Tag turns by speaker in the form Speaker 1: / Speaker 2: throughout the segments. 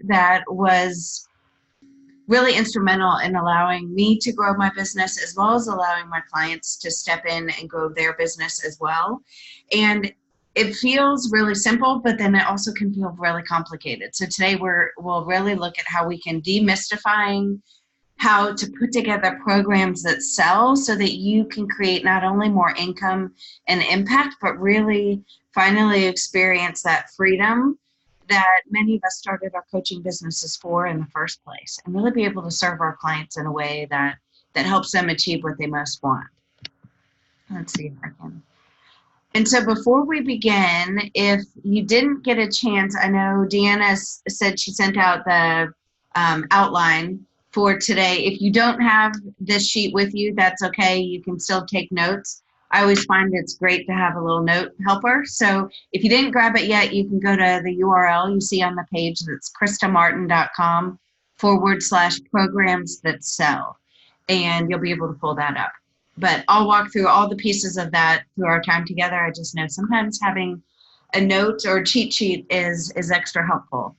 Speaker 1: that was really instrumental in allowing me to grow my business, as well as allowing my clients to step in and grow their business as well. And it feels really simple, but then it also can feel really complicated. So today we'll really look at how we can demystifying how to put together programs that sell so that you can create not only more income and impact, but really finally experience that freedom that many of us started our coaching businesses for in the first place, and really be able to serve our clients in a way that helps them achieve what they most want. Let's see if I can. And so before we begin, if you didn't get a chance, I know Deanna said she sent out the outline for today. If you don't have this sheet with you, that's okay. You can still take notes. I always find it's great to have a little note helper. So if you didn't grab it yet, you can go to the URL you see on the page. That's kristamartin.com/programs that sell. And you'll be able to pull that up. But I'll walk through all the pieces of that through our time together. I just know sometimes having a note or a cheat sheet is extra helpful.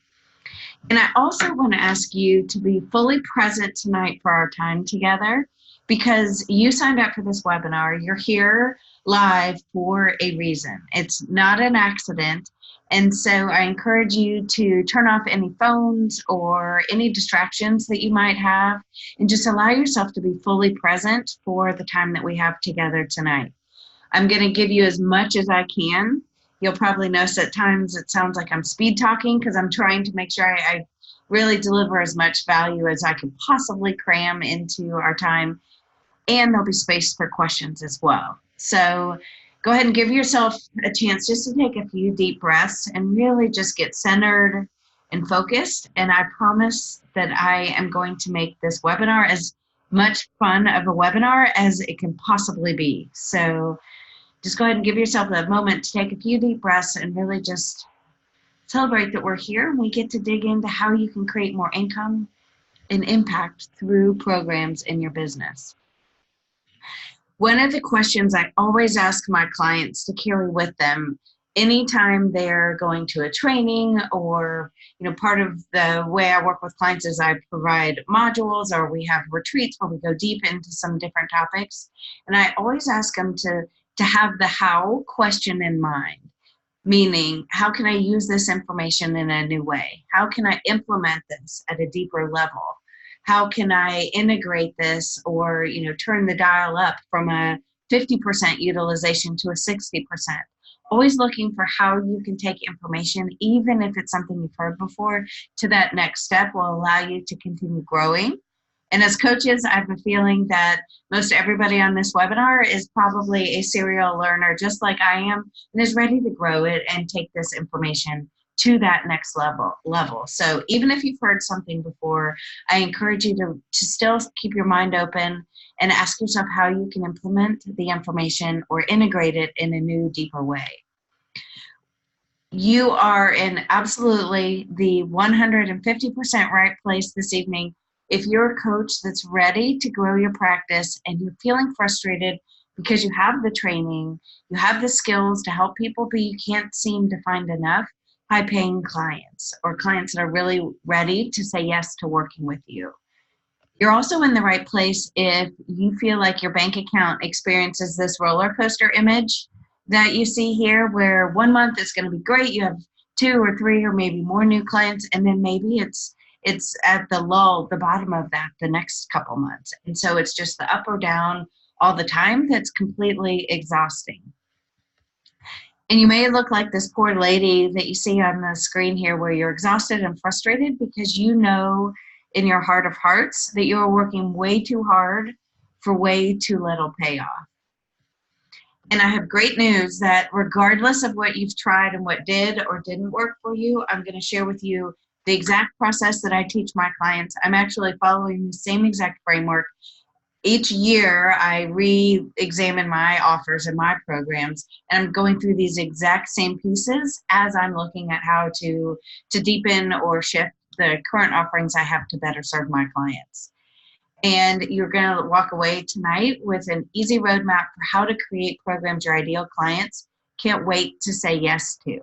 Speaker 1: And I also want to ask you to be fully present tonight for our time together, because you signed up for this webinar. You're here live for a reason. It's not an accident. And so I encourage you to turn off any phones or any distractions that you might have, and just allow yourself to be fully present for the time that we have together tonight. I'm going to give you as much as I can. You'll probably notice at times it sounds like I'm speed talking, because I'm trying to make sure I really deliver as much value as I can possibly cram into our time. And there'll be space for questions as well. So go ahead and give yourself a chance just to take a few deep breaths and really just get centered and focused. And I promise that I am going to make this webinar as much fun of a webinar as it can possibly be. So just go ahead and give yourself a moment to take a few deep breaths and really just celebrate that we're here, and we get to dig into how you can create more income and impact through programs in your business. One of the questions I always ask my clients to carry with them anytime they're going to a training, or part of the way I work with clients is I provide modules, or we have retreats where we go deep into some different topics. And I always ask them to have the how question in mind, meaning how can I use this information in a new way? How can I implement this at a deeper level? How can I integrate this, or turn the dial up from a 50% utilization to a 60%? Always looking for how you can take information, even if it's something you've heard before, to that next step will allow you to continue growing. And as coaches, I have a feeling that most everybody on this webinar is probably a serial learner, just like I am, and is ready to grow it and take this information to that next level. So even if you've heard something before, I encourage you to still keep your mind open and ask yourself how you can implement the information or integrate it in a new, deeper way. You are in absolutely the 150% right place this evening. If you're a coach that's ready to grow your practice and you're feeling frustrated because you have the training, you have the skills to help people, but you can't seem to find enough high-paying clients, or clients that are really ready to say yes to working with you. You're also in the right place if you feel like your bank account experiences this roller coaster image that you see here, where 1 month is going to be great. You have 2 or 3 or maybe more new clients, and then maybe it's at the lull, the bottom of that, the next couple months. And so it's just the up or down all the time that's completely exhausting. And you may look like this poor lady that you see on the screen here, where you're exhausted and frustrated because you know in your heart of hearts that you are working way too hard for way too little payoff. And I have great news that regardless of what you've tried and what did or didn't work for you, I'm going to share with you the exact process that I teach my clients. I'm actually following the same exact framework. Each year, I re-examine my offers and my programs, and I'm going through these exact same pieces as I'm looking at how to deepen or shift the current offerings I have to better serve my clients. And you're going to walk away tonight with an easy roadmap for how to create programs your ideal clients can't wait to say yes to.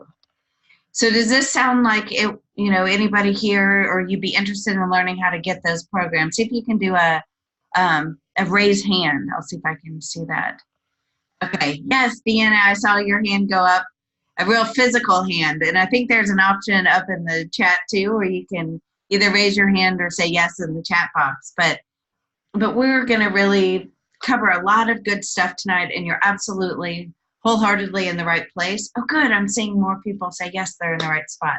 Speaker 1: So does this sound like it, anybody here, or you'd be interested in learning how to get those programs? See if you can do a raise hand. I'll see if I can see that. Okay. Yes, Deanna, I saw your hand go up, a real physical hand. And I think there's an option up in the chat too, where you can either raise your hand or say yes in the chat box. But we're going to really cover a lot of good stuff tonight, and you're absolutely wholeheartedly in the right place. Oh, good. I'm seeing more people say yes, they're in the right spot.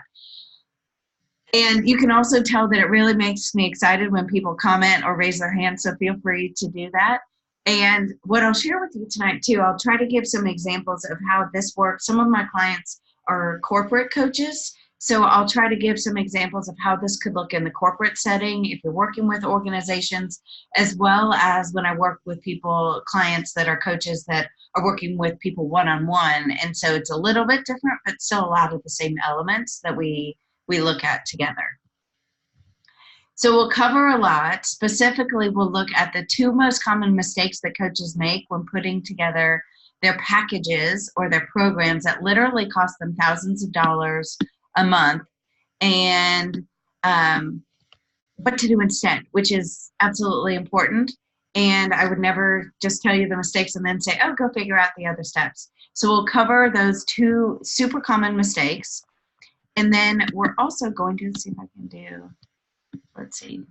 Speaker 1: And you can also tell that it really makes me excited when people comment or raise their hand, so feel free to do that. And what I'll share with you tonight too, I'll try to give some examples of how this works. Some of my clients are corporate coaches, so I'll try to give some examples of how this could look in the corporate setting if you're working with organizations, as well as when I work with people, clients that are coaches that are working with people one-on-one. And so it's a little bit different, but still a lot of the same elements that we look at together. So we'll cover a lot. Specifically, we'll look at the two most common mistakes that coaches make when putting together their packages or their programs that literally cost them thousands of dollars a month, and what to do instead, which is absolutely important. And I would never just tell you the mistakes and then say, oh, go figure out the other steps. So we'll cover those two super common mistakes. And then we're also going to see if I can do, let's see,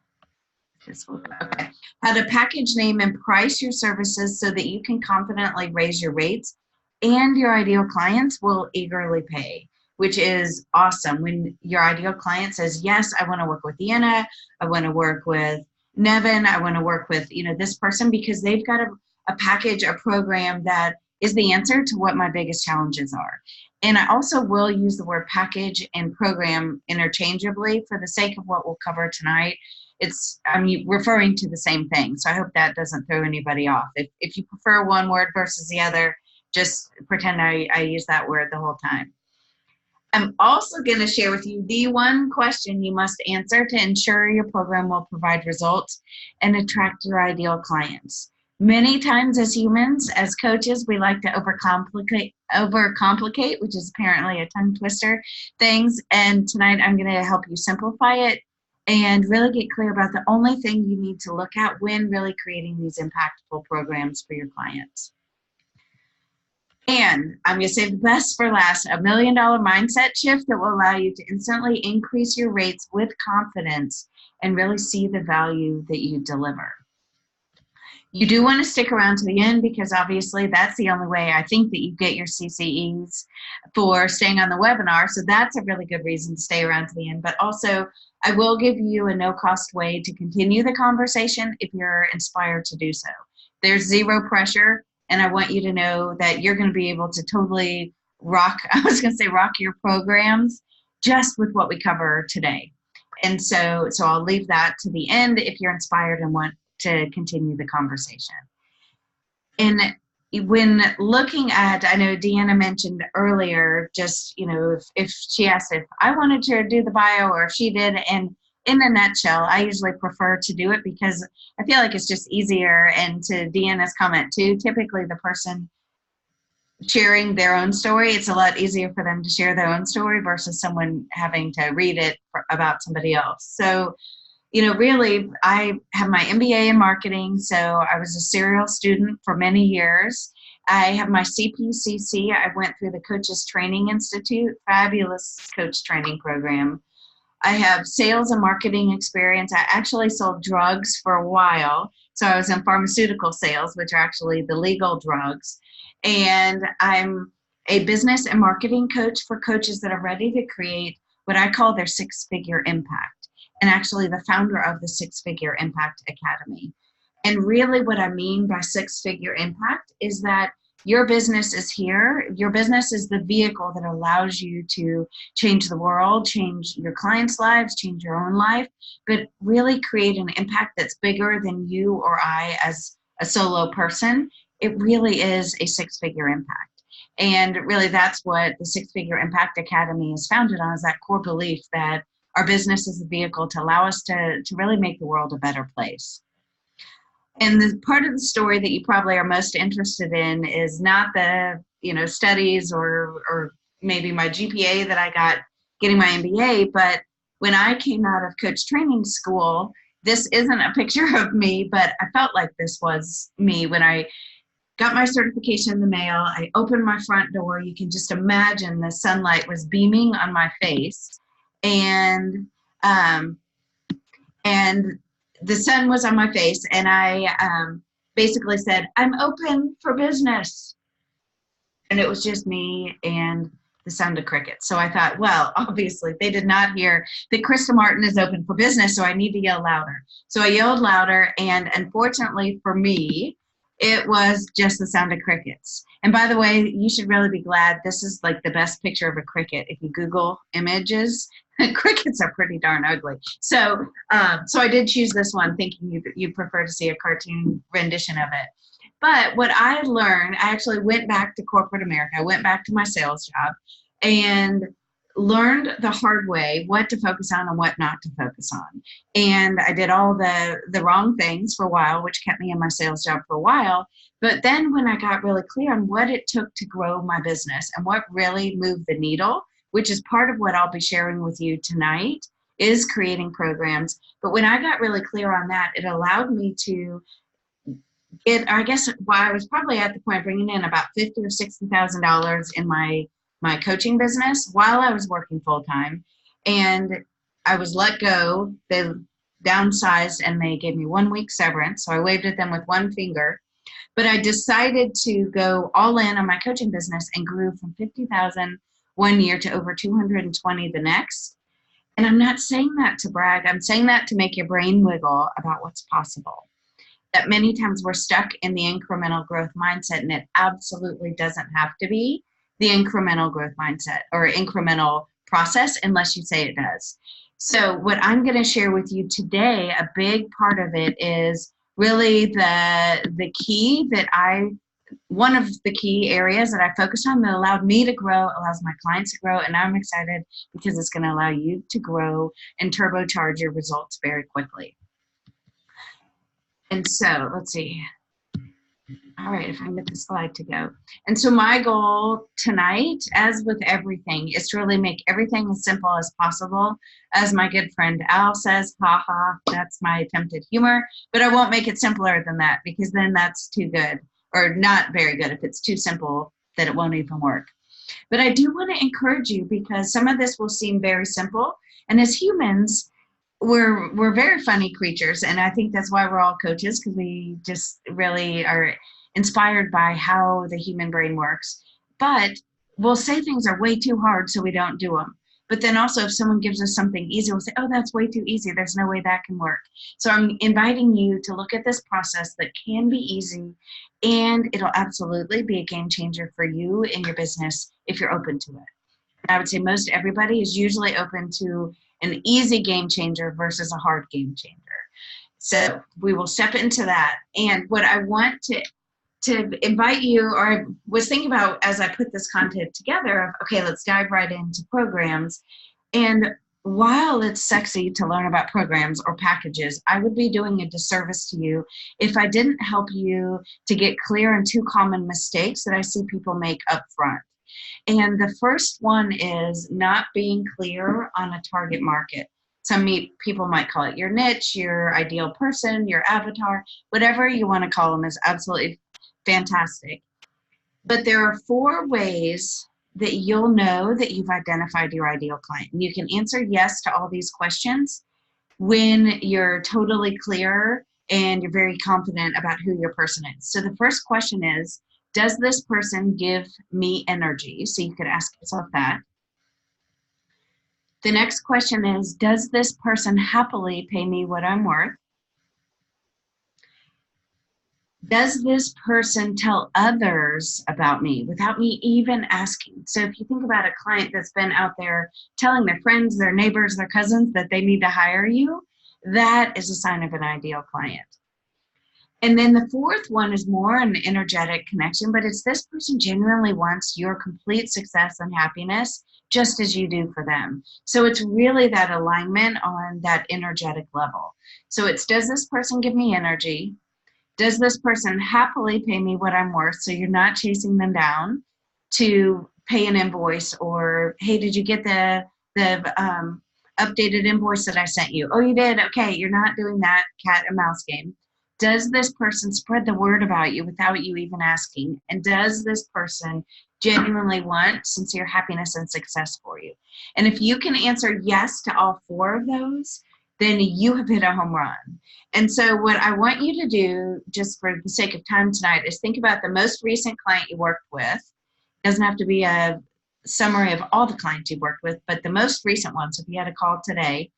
Speaker 1: okay. How to package, name, and price your services so that you can confidently raise your rates, and your ideal clients will eagerly pay, which is awesome. When your ideal client says, yes, I want to work with Deanna, I want to work with Nevin, I want to work with, this person, because they've got a package, a program that is the answer to what my biggest challenges are. And I also will use the word package and program interchangeably for the sake of what we'll cover tonight. I'm referring to the same thing, so I hope that doesn't throw anybody off. If you prefer one word versus the other, just pretend I use that word the whole time. I'm also going to share with you the one question you must answer to ensure your program will provide results and attract your ideal clients. Many times as humans, as coaches, we like to overcomplicate, which is apparently a tongue twister, things. And tonight I'm going to help you simplify it and really get clear about the only thing you need to look at when really creating these impactful programs for your clients. And I'm going to save the best for last, $1 million mindset shift that will allow you to instantly increase your rates with confidence and really see the value that you deliver. You do want to stick around to the end, because obviously that's the only way I think that you get your CCEs for staying on the webinar. So that's a really good reason to stay around to the end. But also, I will give you a no-cost way to continue the conversation if you're inspired to do so. There's zero pressure, and I want you to know that you're going to be able to totally rock your programs just with what we cover today. And so I'll leave that to the end if you're inspired and want to continue the conversation. And when looking at, I know Deanna mentioned earlier, just, if she asked if I wanted to do the bio or if she did, and in a nutshell, I usually prefer to do it because I feel like it's just easier. And to Deanna's comment too, typically the person sharing their own story, it's a lot easier for them to share their own story versus someone having to read it about somebody else. So really, I have my MBA in marketing, so I was a serial student for many years. I have my CPCC. I went through the Coaches Training Institute, fabulous coach training program. I have sales and marketing experience. I actually sold drugs for a while, so I was in pharmaceutical sales, which are actually the legal drugs. And I'm a business and marketing coach for coaches that are ready to create what I call their six-figure impact, and actually the founder of the Six-Figure Impact Academy. And really what I mean by six-figure impact is that your business is here. Your business is the vehicle that allows you to change the world, change your clients' lives, change your own life, but really create an impact that's bigger than you or I as a solo person. It really is a six-figure impact. And really that's what the Six-Figure Impact Academy is founded on, is that core belief that our business is a vehicle to allow us to really make the world a better place. And the part of the story that you probably are most interested in is not the studies or maybe my GPA that I got getting my MBA. But when I came out of coach training school, this isn't a picture of me, but I felt like this was me when I got my certification in the mail. I opened my front door. You can just imagine the sunlight was beaming on my face, and and the sun was on my face, and I basically said, "I'm open for business." And it was just me and the sound of crickets. So I thought, well, obviously they did not hear that Krista Martin is open for business, so I need to yell louder. So I yelled louder, and unfortunately for me, it was just the sound of crickets. And by the way, you should really be glad this is like the best picture of a cricket. If you Google images, crickets are pretty darn ugly. So I did choose this one thinking you'd prefer to see a cartoon rendition of it. But what I learned, I actually went back to corporate America. I went back to my sales job and learned the hard way what to focus on and what not to focus on. And I did all the wrong things for a while, which kept me in my sales job for a while. But then when I got really clear on what it took to grow my business and what really moved the needle, which is part of what I'll be sharing with you tonight, is creating programs. But when I got really clear on that, it allowed me to I guess I was probably at the point of bringing in about $50,000 or $60,000 in my coaching business while I was working full time, and I was let go. They downsized and they gave me 1 week severance, so I waved at them with one finger. But I decided to go all in on my coaching business and grew from 50,000 one year to over 220 the next. And I'm not saying that to brag. I'm saying that to make your brain wiggle about what's possible. That many times we're stuck in the incremental growth mindset, and it absolutely doesn't have to be the incremental growth mindset or incremental process unless you say it does. So what I'm going to share with you today, a big part of it is really the key that one of the key areas that I focused on that allowed me to grow, allows my clients to grow, and I'm excited because it's going to allow you to grow and turbocharge your results very quickly. And so let's see. All right, if I can get the slide to go. And so my goal tonight, as with everything, is to really make everything as simple as possible. As my good friend Al says, ha ha, that's my attempted humor. But I won't make it simpler than that, because then that's too good, or not very good. If it's too simple, then it won't even work. But I do want to encourage you, because some of this will seem very simple. And as humans, we're very funny creatures, and I think that's why we're all coaches, because we just really are inspired by how the human brain works. But we'll say things are way too hard, so we don't do them. But then also, if someone gives us something easy, we'll say, oh, that's way too easy. There's no way that can work. So I'm inviting you to look at this process that can be easy, and it'll absolutely be a game changer for you in your business if you're open to it. And I would say most everybody is usually open to an easy game changer versus a hard game changer. So we will step into that. And what I want to invite you, or I was thinking about as I put this content together, okay, let's dive right into programs. And while it's sexy to learn about programs or packages, I would be doing a disservice to you if I didn't help you to get clear on two common mistakes that I see people make up front. And the first one is not being clear on a target market. Some people might call it your niche, your ideal person, your avatar, whatever you want to call them is absolutely fantastic. But there are 4 ways that you'll know that you've identified your ideal client. And you can answer yes to all these questions when you're totally clear and you're very confident about who your person is. So the first question is, does this person give me energy? So you could ask yourself that. The next question is, does this person happily pay me what I'm worth? Does this person tell others about me without me even asking? So if you think about a client that's been out there telling their friends, their neighbors, their cousins that they need to hire you, that is a sign of an ideal client. And then the 4th one is more an energetic connection, but it's this person genuinely wants your complete success and happiness just as you do for them. So it's really that alignment on that energetic level. So it's, does this person give me energy? Does this person happily pay me what I'm worth? So you're not chasing them down to pay an invoice, or, hey, did you get the the updated invoice that I sent you. Oh, you did? Okay, you're not doing that cat and mouse game. Does this person spread the word about you without you even asking? And does this person genuinely want sincere happiness and success for you? And if you can answer yes to all 4 of those, then you have hit a home run. And so what I want you to do, just for the sake of time tonight, is think about the most recent client you worked with. It doesn't have to be a summary of all the clients you worked with, but the most recent ones, if you had a call today,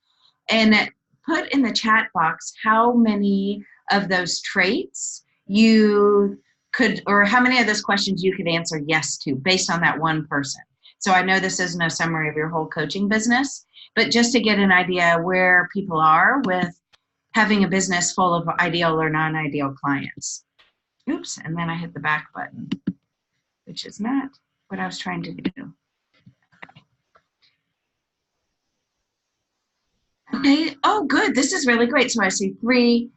Speaker 1: and put in the chat box how many of those traits you could, or how many of those questions you could answer yes to based on that one person. So I know this isn't a summary of your whole coaching business, but just to get an idea where people are with having a business full of ideal or non-ideal clients. Oops, and then I hit the back button, which is not what I was trying to do. Okay, oh good, this is really great. So I see 3,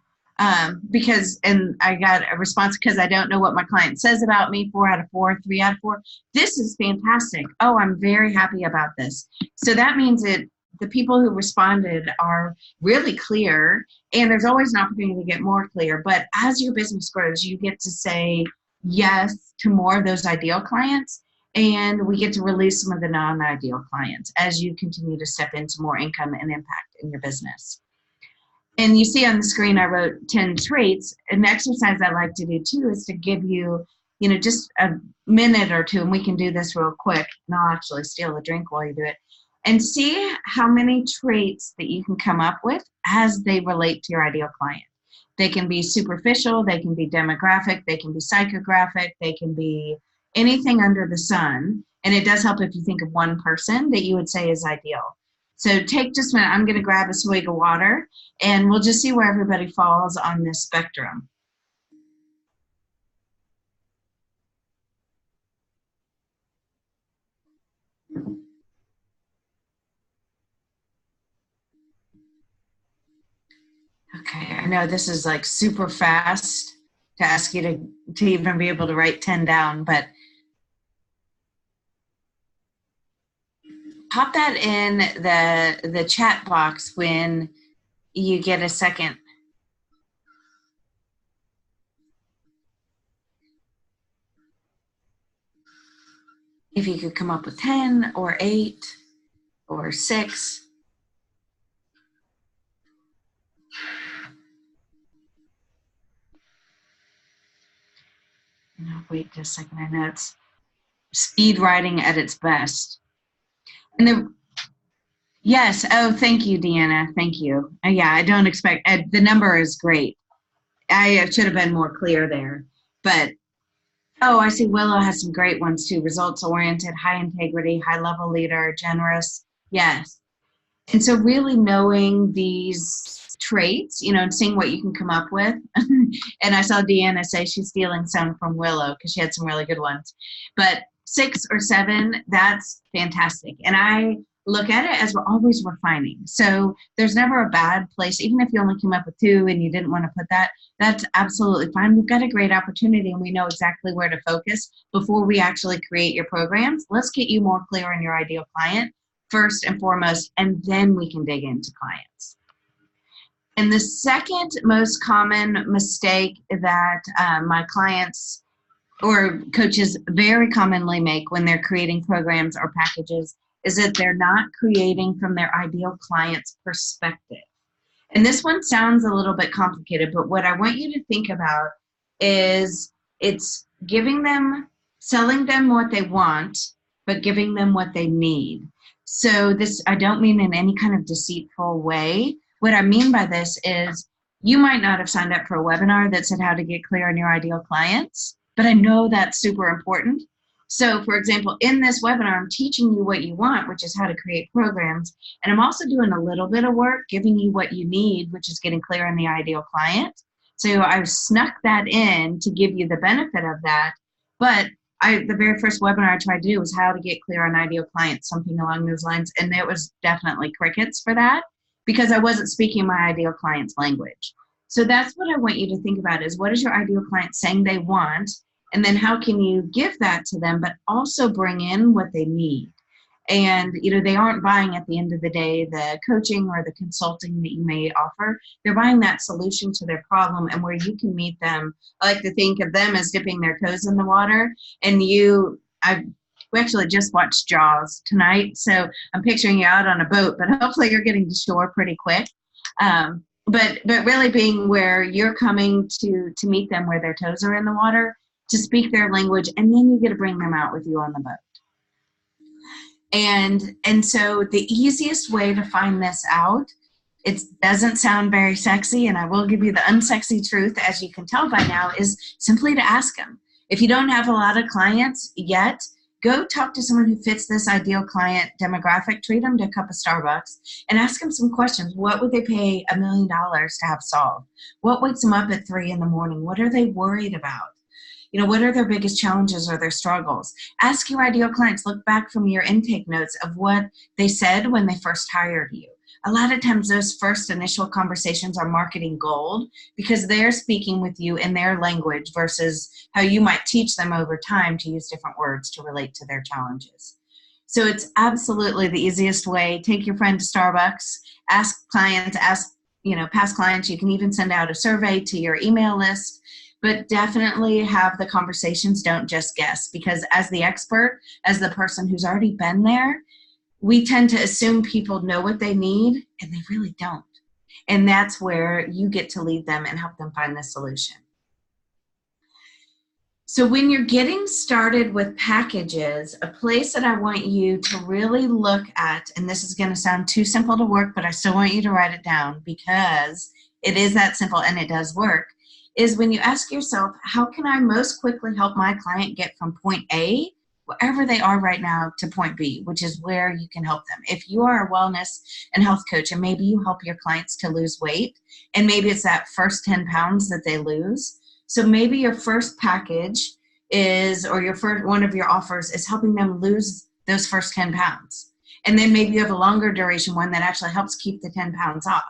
Speaker 1: because, and I got a response because I don't know what my client says about me, 4 out of 4, 3 out of 4. This is fantastic. Oh, I'm very happy about this. So that means that the people who responded are really clear, and there's always an opportunity to get more clear. But as your business grows, you get to say yes to more of those ideal clients, and we get to release some of the non-ideal clients as you continue to step into more income and impact in your business. And you see on the screen, I wrote 10 traits. An exercise I like to do too is to give you, just a minute or 2, and we can do this real quick, and I'll actually steal a drink while you do it, and see how many traits that you can come up with as they relate to your ideal client. They can be superficial, they can be demographic, they can be psychographic, they can be anything under the sun. And it does help if you think of one person that you would say is ideal. So take just a minute, I'm gonna grab a swig of water, and we'll just see where everybody falls on this spectrum. Okay, I know this is like super fast to ask you to even be able to write 10 down, but pop that in the chat box when you get a second. If you could come up with 10 or 8 or 6. No, wait just a second. I know it's speed writing at its best. And yes, oh, thank you, Deanna. Thank you. Yeah, I don't expect, the number is great. I should have been more clear there. But, oh, I see Willow has some great ones too. Results oriented, high integrity, high level leader, generous. Yes. And so really knowing these traits, and seeing what you can come up with. And I saw Deanna say she's stealing some from Willow because she had some really good ones. But 6 or 7, that's fantastic. And I look at it as we're always refining. So there's never a bad place. Even if you only came up with 2 and you didn't want to put that, that's absolutely fine. We've got a great opportunity and we know exactly where to focus before we actually create your programs. Let's get you more clear on your ideal client first and foremost, and then we can dig into clients. And the second most common mistake that my clients or coaches very commonly make when they're creating programs or packages is that they're not creating from their ideal client's perspective. And this one sounds a little bit complicated, but what I want you to think about is it's giving them, selling them what they want, but giving them what they need. So this, I don't mean in any kind of deceitful way. What I mean by this is you might not have signed up for a webinar that said how to get clear on your ideal clients, but I know that's super important. So for example, in this webinar, I'm teaching you what you want, which is how to create programs. And I'm also doing a little bit of work, giving you what you need, which is getting clear on the ideal client. So I've snuck that in to give you the benefit of that. But the very first webinar I tried to do was how to get clear on ideal clients, something along those lines. And there was definitely crickets for that because I wasn't speaking my ideal client's language. So that's what I want you to think about is what is your ideal client saying they want? And then how can you give that to them, but also bring in what they need? And, they aren't buying at the end of the day the coaching or the consulting that you may offer. They're buying that solution to their problem, and where you can meet them. I like to think of them as dipping their toes in the water, and we actually just watched Jaws tonight, so I'm picturing you out on a boat, but hopefully you're getting to shore pretty quick. But really being where you're coming to meet them where their toes are in the water, to speak their language, and then you get to bring them out with you on the boat. And so the easiest way to find this out, it doesn't sound very sexy, and I will give you the unsexy truth, as you can tell by now, is simply to ask them. If you don't have a lot of clients yet, go talk to someone who fits this ideal client demographic, treat them to a cup of Starbucks, and ask them some questions. What would they pay $1 million to have solved? What wakes them up at 3 in the morning? What are they worried about? What are their biggest challenges or their struggles? Ask your ideal clients, look back from your intake notes of what they said when they first hired you. A lot of times those first initial conversations are marketing gold, because they're speaking with you in their language versus how you might teach them over time to use different words to relate to their challenges. So it's absolutely the easiest way. Take your friend to Starbucks, ask clients, past clients. You can even send out a survey to your email list. But definitely have the conversations. Don't just guess, because as the expert, as the person who's already been there, we tend to assume people know what they need, and they really don't. And that's where you get to lead them and help them find the solution. So when you're getting started with packages, a place that I want you to really look at, and this is going to sound too simple to work, but I still want you to write it down, because it is that simple and it does work, is when you ask yourself, how can I most quickly help my client get from point A, wherever they are right now, to point B, which is where you can help them. If you are a wellness and health coach, and maybe you help your clients to lose weight, and maybe it's that first 10 pounds that they lose. So maybe your first package is, or one of your offers is helping them lose those first 10 pounds. And then maybe you have a longer duration one that actually helps keep the 10 pounds off.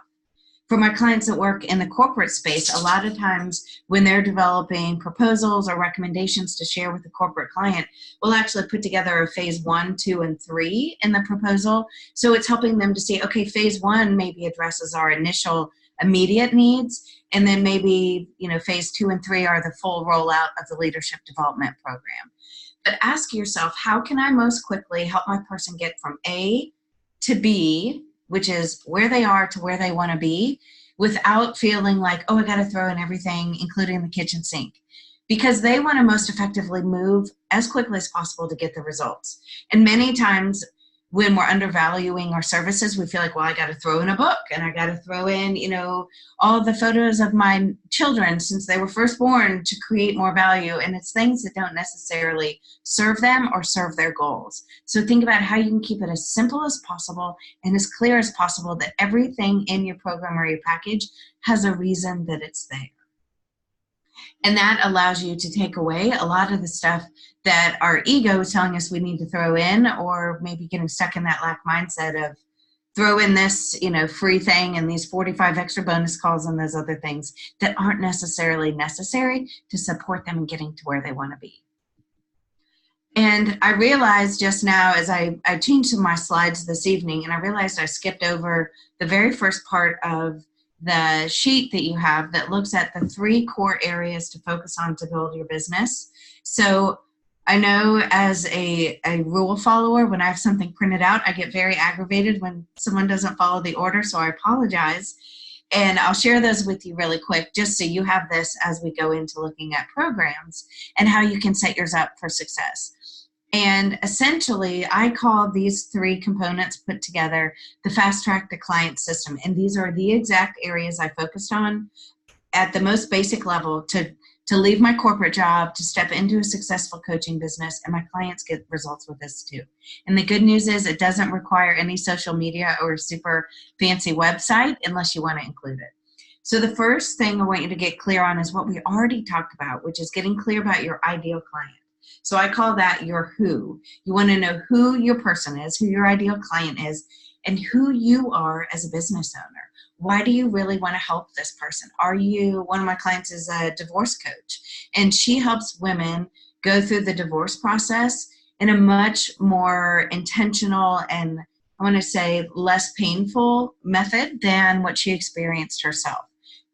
Speaker 1: For my clients that work in the corporate space, a lot of times when they're developing proposals or recommendations to share with the corporate client, we'll actually put together a phase 1, 2, and 3 in the proposal. So it's helping them to see, okay, phase 1 maybe addresses our initial immediate needs, and then maybe, phase 2 and 3 are the full rollout of the leadership development program. But ask yourself, how can I most quickly help my person get from A to B, which is where they are to where they want to be, without feeling like, oh, I got to throw in everything, including the kitchen sink. Because they want to most effectively move as quickly as possible to get the results. And many times when we're undervaluing our services, we feel like, well, I got to throw in a book, and I got to throw in, all the photos of my children since they were first born to create more value. And it's things that don't necessarily serve them or serve their goals. So think about how you can keep it as simple as possible and as clear as possible, that everything in your program or your package has a reason that it's there. And that allows you to take away a lot of the stuff that our ego is telling us we need to throw in, or maybe getting stuck in that lack mindset of throw in this, free thing and these 45 extra bonus calls and those other things that aren't necessarily necessary to support them in getting to where they want to be. And I realized just now, as I changed some of my slides this evening, and I realized I skipped over the very first part of the sheet that you have that looks at the 3 core areas to focus on to build your business. So I know as a rule follower, when I have something printed out, I get very aggravated when someone doesn't follow the order, so I apologize. And I'll share those with you really quick, just so you have this as we go into looking at programs and how you can set yours up for success. And essentially, I call these 3 components put together the Fast Track to Client system. And these are the exact areas I focused on at the most basic level to leave my corporate job, to step into a successful coaching business, and my clients get results with this too. And the good news is it doesn't require any social media or a super fancy website unless you want to include it. So the first thing I want you to get clear on is what we already talked about, which is getting clear about your ideal client. So I call that your who. You want to know who your person is, who your ideal client is, and who you are as a business owner. Why do you really want to help this person? One of my clients is a divorce coach, and she helps women go through the divorce process in a much more intentional and, I want to say, less painful method than what she experienced herself.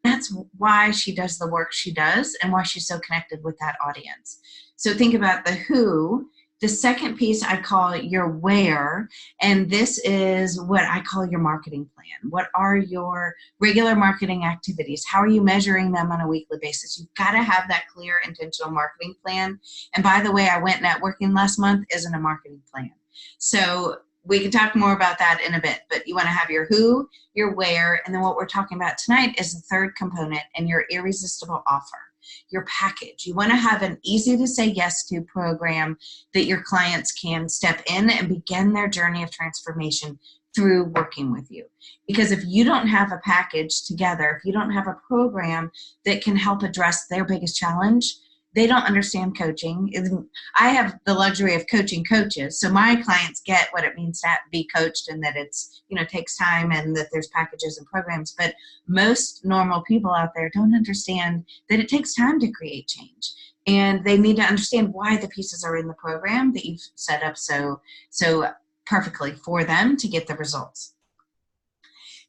Speaker 1: That's why she does the work she does and why she's so connected with that audience. So think about the who. The second piece I call your where, and this is what I call your marketing plan. What are your regular marketing activities? How are you measuring them on a weekly basis? You've got to have that clear, intentional marketing plan. And by the way, I went networking last month isn't a marketing plan. So we can talk more about that in a bit, but you want to have your who, your where, and then what we're talking about tonight is the third component, and your irresistible offer. Your package. You want to have an easy to say yes to program that your clients can step in and begin their journey of transformation through working with you. Because if you don't have a package together, if you don't have a program that can help address their biggest challenge, they don't understand coaching. I have the luxury of coaching coaches, so my clients get what it means to be coached, and that it's, takes time, and that there's packages and programs. But most normal people out there don't understand that it takes time to create change, and they need to understand why the pieces are in the program that you've set up so perfectly for them to get the results.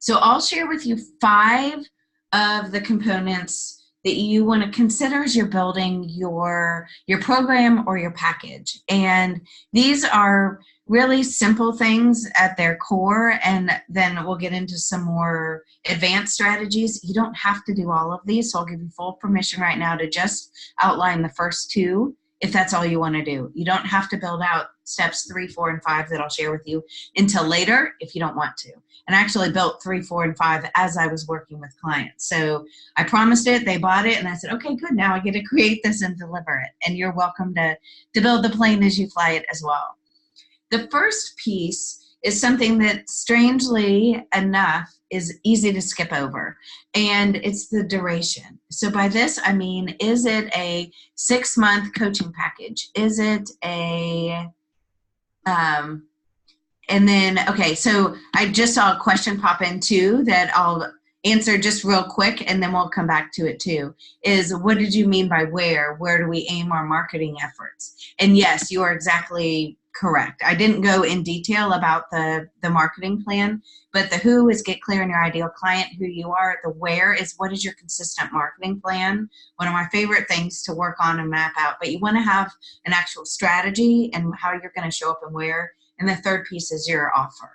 Speaker 1: So I'll share with you 5 of the components that you want to consider as you're building your program or your package. And these are really simple things at their core, and then we'll get into some more advanced strategies. You don't have to do all of these, so I'll give you full permission right now to just outline the first 2 if that's all you want to do. You don't have to build out steps 3, 4, and 5 that I'll share with you until later if you don't want to. And I actually built 3, 4, and 5 as I was working with clients. So I promised it, they bought it, and I said, okay, good, now I get to create this and deliver it. And you're welcome to build the plane as you fly it as well. The first piece is something that, strangely enough, is easy to skip over, and it's the duration. So by this, I mean, is it a 6-month coaching package? Is it a, and then, okay, so I just saw a question pop in too that I'll answer just real quick, and then we'll come back to it too, is what did you mean by where? Where do we aim our marketing efforts? And yes, you are exactly correct. I didn't go in detail about the marketing plan, but the who is get clear on your ideal client, who you are. The where is what is your consistent marketing plan? One of my favorite things to work on and map out, but you want to have an actual strategy and how you're going to show up and where. And the third piece is your offer.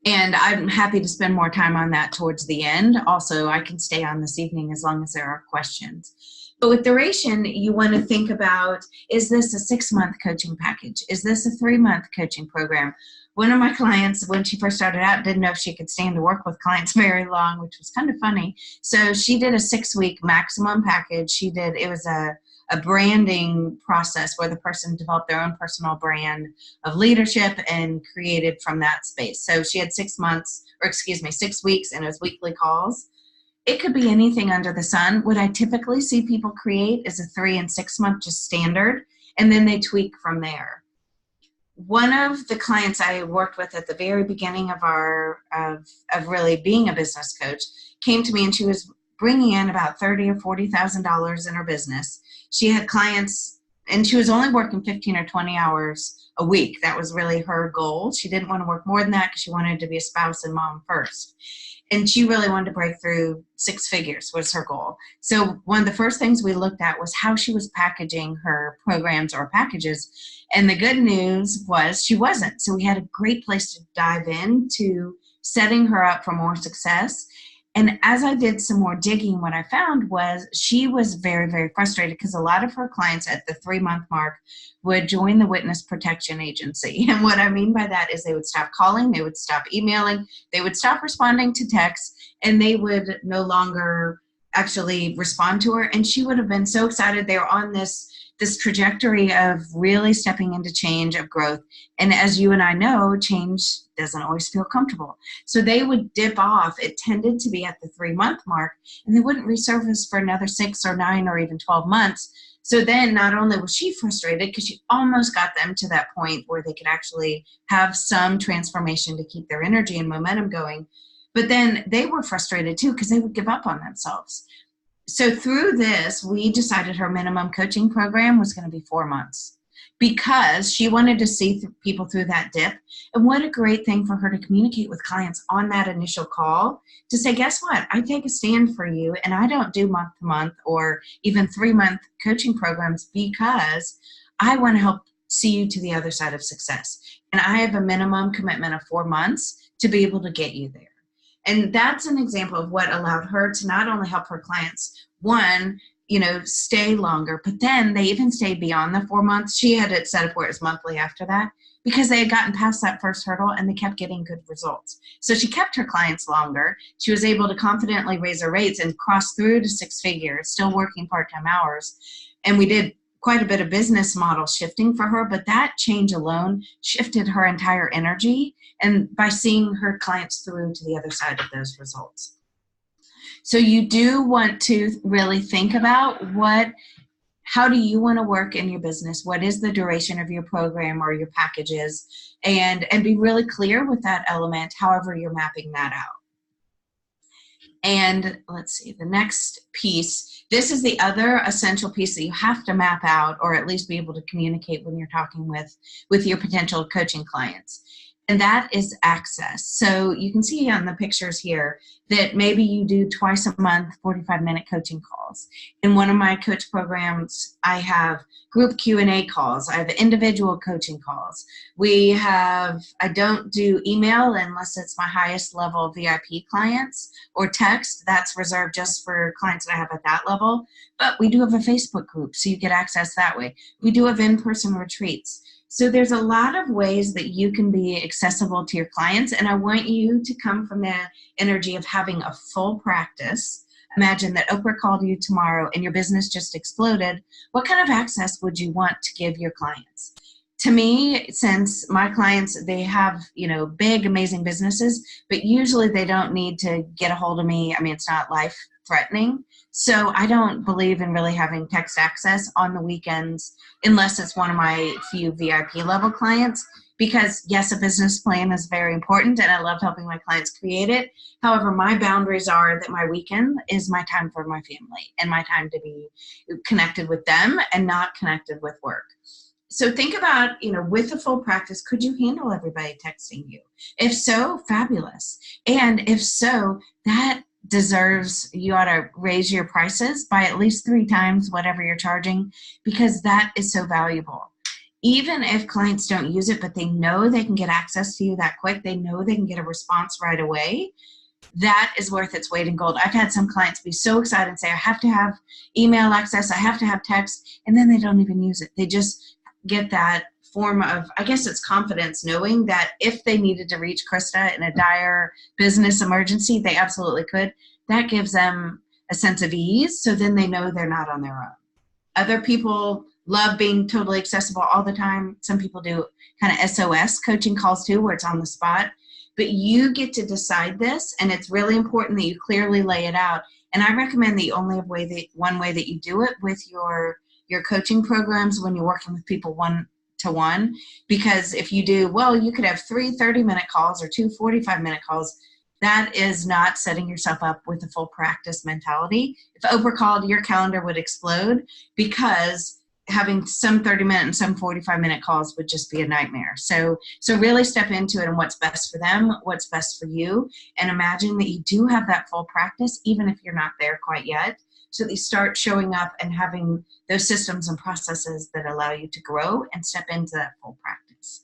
Speaker 1: And I'm happy to spend more time on that towards the end. Also, I can stay on this evening as long as there are questions. But with duration, you want to think about, is this a 6-month coaching package? Is this a 3-month coaching program? One of my clients, when she first started out, didn't know if she could stand to work with clients very long, which was kind of funny. So she did a 6-week maximum package. It was a branding process where the person developed their own personal brand of leadership and created from that space. So she had 6 weeks, and it was weekly calls. It could be anything under the sun. What I typically see people create is a 3 and 6 month just standard, and then they tweak from there. One of the clients I worked with at the very beginning of of really being a business coach came to me, and she was bringing in about $30,000 or $40,000 in her business. She had clients, and she was only working 15 or 20 hours a week. That was really her goal. She didn't want to work more than that because she wanted to be a spouse and mom first. And she really wanted to break through 6 figures was her goal. So one of the first things we looked at was how she was packaging her programs or packages. And the good news was she wasn't. So we had a great place to dive into setting her up for more success. And as I did some more digging, what I found was she was very, very frustrated because a lot of her clients at the 3-month mark would join the witness protection agency. And what I mean by that is they would stop calling, they would stop emailing, they would stop responding to texts, and they would no longer actually respond to her. And she would have been so excited. They were on this trajectory of really stepping into change, of growth. And as you and I know, change doesn't always feel comfortable. So they would dip off. It tended to be at the 3-month mark, and they wouldn't resurface for another 6 or 9 or even 12 months. So then not only was she frustrated because she almost got them to that point where they could actually have some transformation to keep their energy and momentum going, but then they were frustrated too because they would give up on themselves. So through this, we decided her minimum coaching program was going to be 4 months. because she wanted to see people through that dip. And what a great thing for her to communicate with clients on that initial call to say, guess what? I take a stand for you, and I don't do month to month or even 3-month coaching programs because I want to help see you to the other side of success. And I have a minimum commitment of 4 months to be able to get you there. And that's an example of what allowed her to not only help her clients, one, stay longer, but then they even stayed beyond the 4 months. She had it set up where it was monthly after that because they had gotten past that first hurdle and they kept getting good results. So she kept her clients longer. She was able to confidently raise her rates and cross through to 6 figures, still working part-time hours. And we did quite a bit of business model shifting for her, but that change alone shifted her entire energy and by seeing her clients through to the other side of those results. So you do want to really think about how do you want to work in your business? What is the duration of your program or your packages? And be really clear with that element, however you're mapping that out. And let's see, the next piece, this is the other essential piece that you have to map out or at least be able to communicate when you're talking with your potential coaching clients. And that is access. So you can see on the pictures here that maybe you do twice a month, 45-minute coaching calls. In one of my coach programs, I have group Q&A calls. I have individual coaching calls. I don't do email unless it's my highest level VIP clients, or text. That's reserved just for clients that I have at that level. But we do have a Facebook group, so you get access that way. We do have in-person retreats. So there's a lot of ways that you can be accessible to your clients, and I want you to come from that energy of having a full practice. Imagine that Oprah called you tomorrow and your business just exploded. What kind of access would you want to give your clients? To me, since my clients, they have, big, amazing businesses, but usually they don't need to get a hold of me. I mean, it's not life-threatening. So I don't believe in really having text access on the weekends unless it's one of my few VIP level clients, because yes, a business plan is very important and I love helping my clients create it. However, my boundaries are that my weekend is my time for my family and my time to be connected with them and not connected with work. So think about, with a full practice, could you handle everybody texting you? If so, fabulous. And if so, that deserves, you ought to raise your prices by at least 3 times whatever you're charging, because that is so valuable. Even if clients don't use it, but they know they can get access to you that quick, they know they can get a response right away, that is worth its weight in gold. I've had some clients be so excited and say, I have to have email access, I have to have text, and then they don't even use it. They just get that form of, I guess it's confidence, knowing that if they needed to reach Krista in a dire business emergency, they absolutely could. That gives them a sense of ease, so then they know they're not on their own. Other people love being totally accessible all the time. Some people do kind of SOS coaching calls too, where it's on the spot. But you get to decide this, and it's really important that you clearly lay it out. And I recommend that you only have one way that you do it with your coaching programs when you're working with people one-to-one. Because if you do, you could have 3 30-minute calls or 2 45-minute calls. That is not setting yourself up with a full practice mentality. If Oprah called, your calendar would explode, because having some 30-minute and some 45-minute calls would just be a nightmare. So really step into it and what's best for them, what's best for you, and imagine that you do have that full practice, even if you're not there quite yet, so that you start showing up and having those systems and processes that allow you to grow and step into that full practice.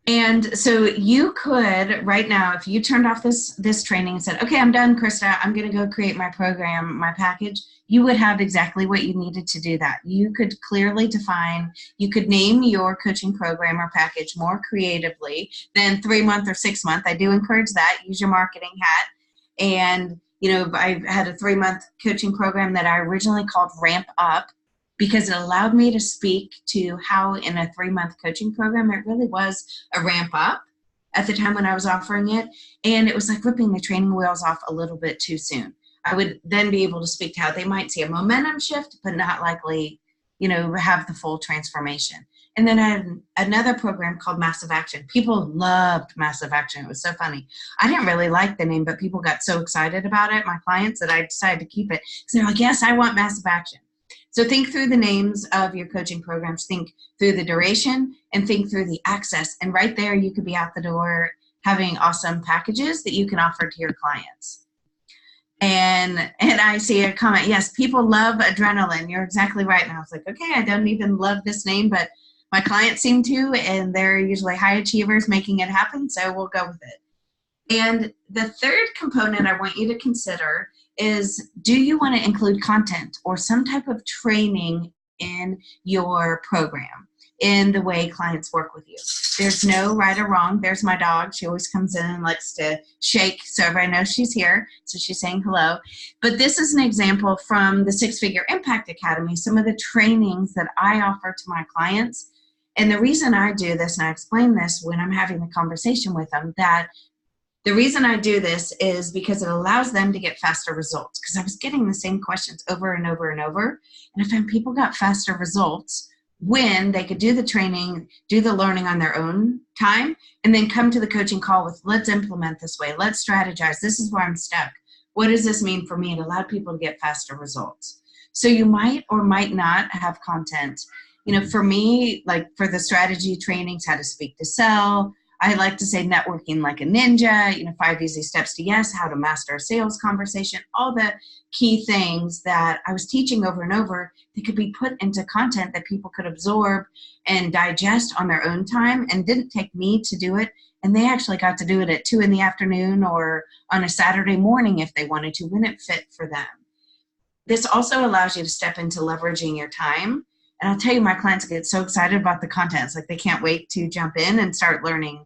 Speaker 1: And so you could, right now, if you turned off this training and said, okay, I'm done, Krista, I'm going to go create my program, my package, you would have exactly what you needed to do that. You could clearly define, you could name your coaching program or package more creatively than 3-month or 6-month. I do encourage that. Use your marketing hat. And, I had a 3-month coaching program that I originally called Ramp Up, because it allowed me to speak to how in a 3-month coaching program, it really was a ramp up at the time when I was offering it. And it was like ripping the training wheels off a little bit too soon. I would then be able to speak to how they might see a momentum shift, but not likely, have the full transformation. And then I had another program called Massive Action. People loved Massive Action. It was so funny. I didn't really like the name, but people got so excited about it, my clients, that I decided to keep it. So they're like, yes, I want Massive Action. So think through the names of your coaching programs, think through the duration, and think through the access. And right there, you could be out the door having awesome packages that you can offer to your clients. And I see a comment, yes, people love adrenaline. You're exactly right. And I was like, okay, I don't even love this name, but my clients seem to, and they're usually high achievers making it happen, so we'll go with it. And the third component I want you to consider is, do you want to include content or some type of training in your program, in the way clients work with you? There's no right or wrong. There's my dog. She always comes in and likes to shake so everybody knows she's here. So she's saying hello. But this is an example from the Six Figure Impact Academy, some of the trainings that I offer to my clients. And the reason I do this, and I explain this when I'm having the conversation with them, that the reason I do this is because it allows them to get faster results. Because I was getting the same questions over and over and over. And I found people got faster results when they could do the training, do the learning on their own time, and then come to the coaching call with, let's implement this way, let's strategize, this is where I'm stuck. What does this mean for me? It allowed people to get faster results. So you might or might not have content. You know, for me, like for the strategy trainings, how to speak to sell, I like to say networking like a ninja, you know, 5 easy steps to yes, how to master a sales conversation, all the key things that I was teaching over and over that could be put into content that people could absorb and digest on their own time, and didn't take me to do it. And they actually got to do it at 2 p.m. or on a Saturday morning if they wanted to, when it fit for them. This also allows you to step into leveraging your time. And I'll tell you, my clients get so excited about the content. It's like they can't wait to jump in and start learning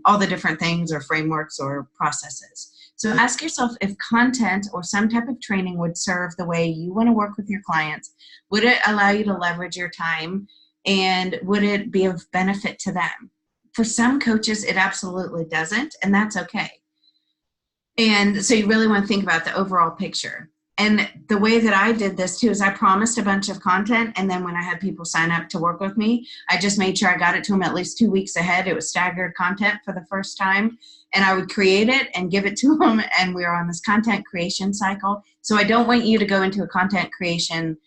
Speaker 1: all the different things or frameworks or processes. So ask yourself if content or some type of training would serve the way you want to work with your clients. Would it allow you to leverage your time, and would it be of benefit to them? For some coaches, it absolutely doesn't, and that's okay. And so you really want to think about the overall picture. And the way that I did this too is I promised a bunch of content, and then when I had people sign up to work with me, I just made sure I got it to them at least 2 weeks ahead. It was staggered content for the first time, and I would create it and give it to them, and we were on this content creation cycle. So I don't want you to go into a content creation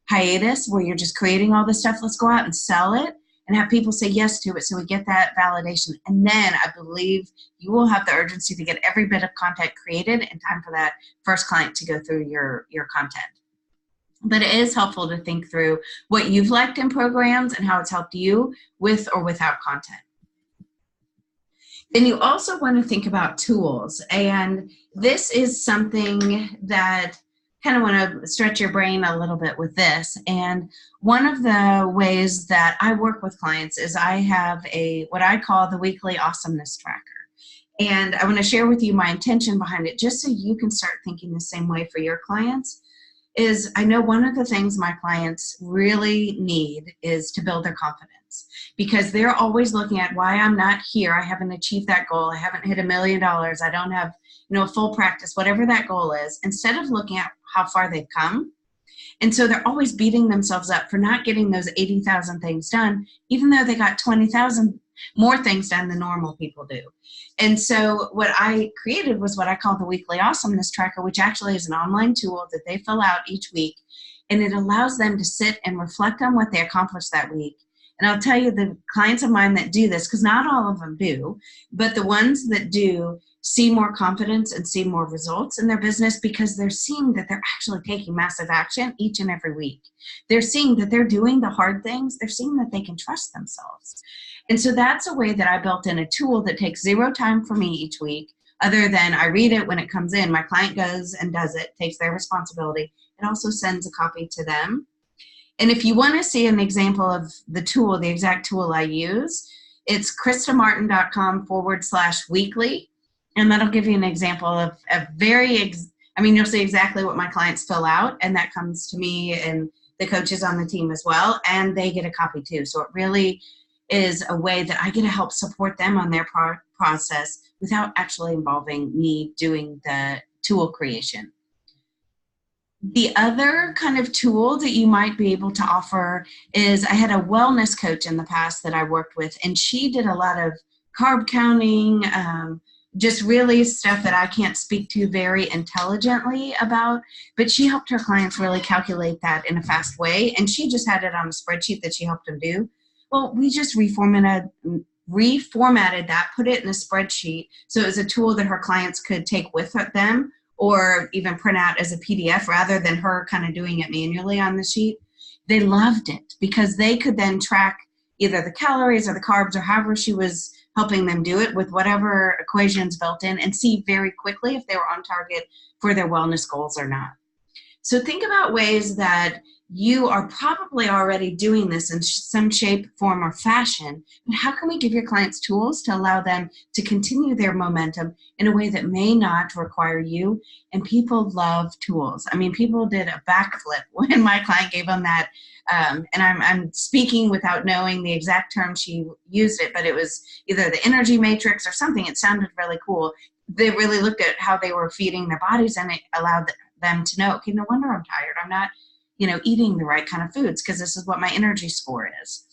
Speaker 1: hiatus where you're just creating all this stuff. Let's go out and sell it and have people say yes to it so we get that validation. And then I believe you will have the urgency to get every bit of content created in time for that first client to go through your content. But it is helpful to think through what you've liked in programs and how it's helped you with or without content. Then you also want to think about tools. And this is something that kind of want to stretch your brain a little bit with this. And one of the ways that I work with clients is I have what I call the weekly awesomeness tracker. And I want to share with you my intention behind it, just so you can start thinking the same way for your clients. Is I know one of the things my clients really need is to build their confidence, because they're always looking at why I'm not here. I haven't achieved that goal. I haven't hit $1 million. I don't have, a full practice, whatever that goal is, instead of looking at how far they've come. And so they're always beating themselves up for not getting those 80,000 things done, even though they got 20,000 more things done than normal people do. And so what I created was what I call the Weekly Awesomeness Tracker, which actually is an online tool that they fill out each week. And it allows them to sit and reflect on what they accomplished that week. And I'll tell you, the clients of mine that do this, because not all of them do, but the ones that do see more confidence and see more results in their business, because they're seeing that they're actually taking massive action each and every week. They're seeing that they're doing the hard things. They're seeing that they can trust themselves. And so that's a way that I built in a tool that takes 0 time for me each week, other than I read it when it comes in. My client goes and does it, takes their responsibility. It also sends a copy to them. And if you want to see an example of the tool, the exact tool I use, it's kristamartin.com/weekly. And that'll give you an example of a you'll see exactly what my clients fill out, and that comes to me and the coaches on the team as well, and they get a copy too. So it really is a way that I get to help support them on their process without actually involving me doing the tool creation. The other kind of tool that you might be able to offer is, I had a wellness coach in the past that I worked with, and she did a lot of carb counting, just really stuff that I can't speak to very intelligently about, but she helped her clients really calculate that in a fast way. And she just had it on a spreadsheet that she helped them do. Well, we just reformatted that, put it in a spreadsheet. So it was a tool that her clients could take with them or even print out as a PDF rather than her kind of doing it manually on the sheet. They loved it because they could then track either the calories or the carbs or however she was helping them do it with whatever equations built in and see very quickly if they were on target for their wellness goals or not. So think about ways that you are probably already doing this in some shape, form, or fashion. And how can we give your clients tools to allow them to continue their momentum in a way that may not require you? And people love tools. I mean, people did a backflip when my client gave them that. And I'm speaking without knowing the exact term she used it, but it was either the energy matrix or something. It sounded really cool. They really looked at how they were feeding their bodies, and it allowed them to know, okay, no wonder I'm tired. I'm not, eating the right kind of foods because this is what my energy score is.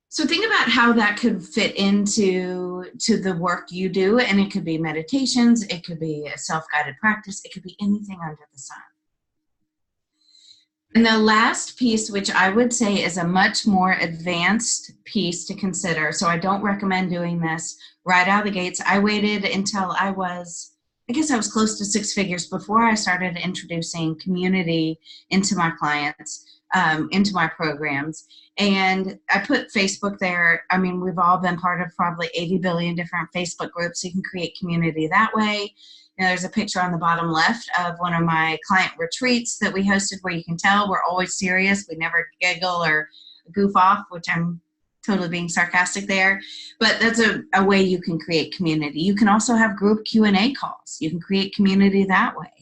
Speaker 1: So think about how that could fit into the work you do. And it could be meditations. It could be a self-guided practice. It could be anything under the sun. And the last piece, which I would say is a much more advanced piece to consider. So I don't recommend doing this right out of the gates. I waited until I was close to six figures before I started introducing community into my clients, into my programs. And I put Facebook there. I mean, we've all been part of probably 80 billion different Facebook groups. You can create community that way. There's a picture on the bottom left of one of my client retreats that we hosted where you can tell we're always serious. We never giggle or goof off, which I'm totally being sarcastic there, but that's a way you can create community. You can also have group Q&A calls. You can create community that way,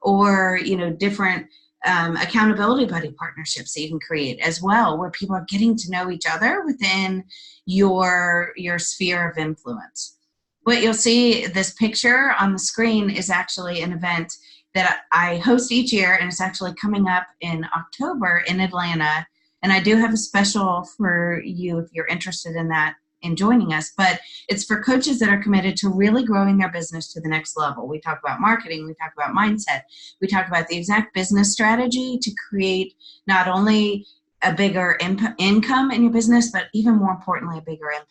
Speaker 1: or different accountability buddy partnerships that you can create as well, where people are getting to know each other within your sphere of influence. What you'll see, this picture on the screen is actually an event that I host each year, and it's actually coming up in October in Atlanta. And I do have a special for you if you're interested in that, in joining us, but it's for coaches that are committed to really growing their business to the next level. We talk about marketing, we talk about mindset, we talk about the exact business strategy to create not only a bigger income in your business, but even more importantly, a bigger impact.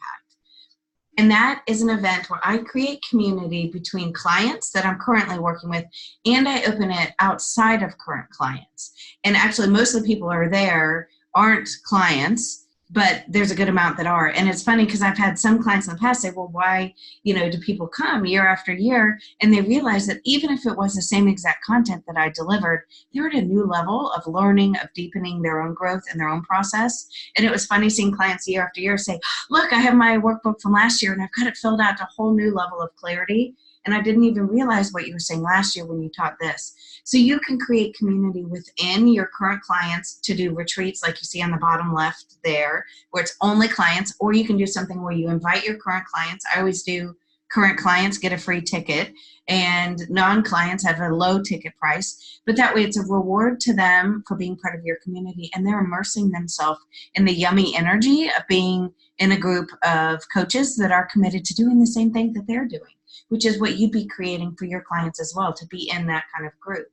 Speaker 1: And that is an event where I create community between clients that I'm currently working with, and I open it outside of current clients. And actually, most of the people are there aren't clients, but there's a good amount that are. And it's funny because I've had some clients in the past say, well, why, do people come year after year? And they realize that even if it was the same exact content that I delivered, they're at a new level of learning, of deepening their own growth and their own process. And it was funny seeing clients year after year say, look, I have my workbook from last year and I've got it filled out to a whole new level of clarity. And I didn't even realize what you were saying last year when you taught this. So you can create community within your current clients to do retreats like you see on the bottom left there, where it's only clients, or you can do something where you invite your current clients. I always do current clients get a free ticket, and non-clients have a low ticket price. But that way it's a reward to them for being part of your community, and they're immersing themselves in the yummy energy of being in a group of coaches that are committed to doing the same thing that they're doing, which is what you'd be creating for your clients as well, to be in that kind of group.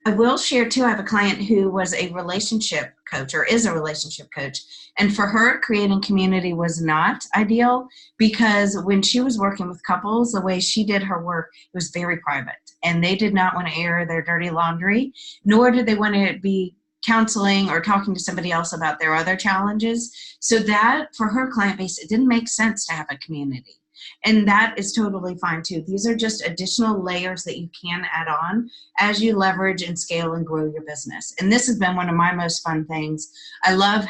Speaker 1: I will share too, I have a client who was a relationship coach or is a relationship coach. And for her, creating community was not ideal because when she was working with couples, the way she did her work, it was very private. And they did not want to air their dirty laundry, nor did they want to be counseling or talking to somebody else about their other challenges. So that for her client base, it didn't make sense to have a community. And that is totally fine too. These are just additional layers that you can add on as you leverage and scale and grow your business. And this has been one of my most fun things. I love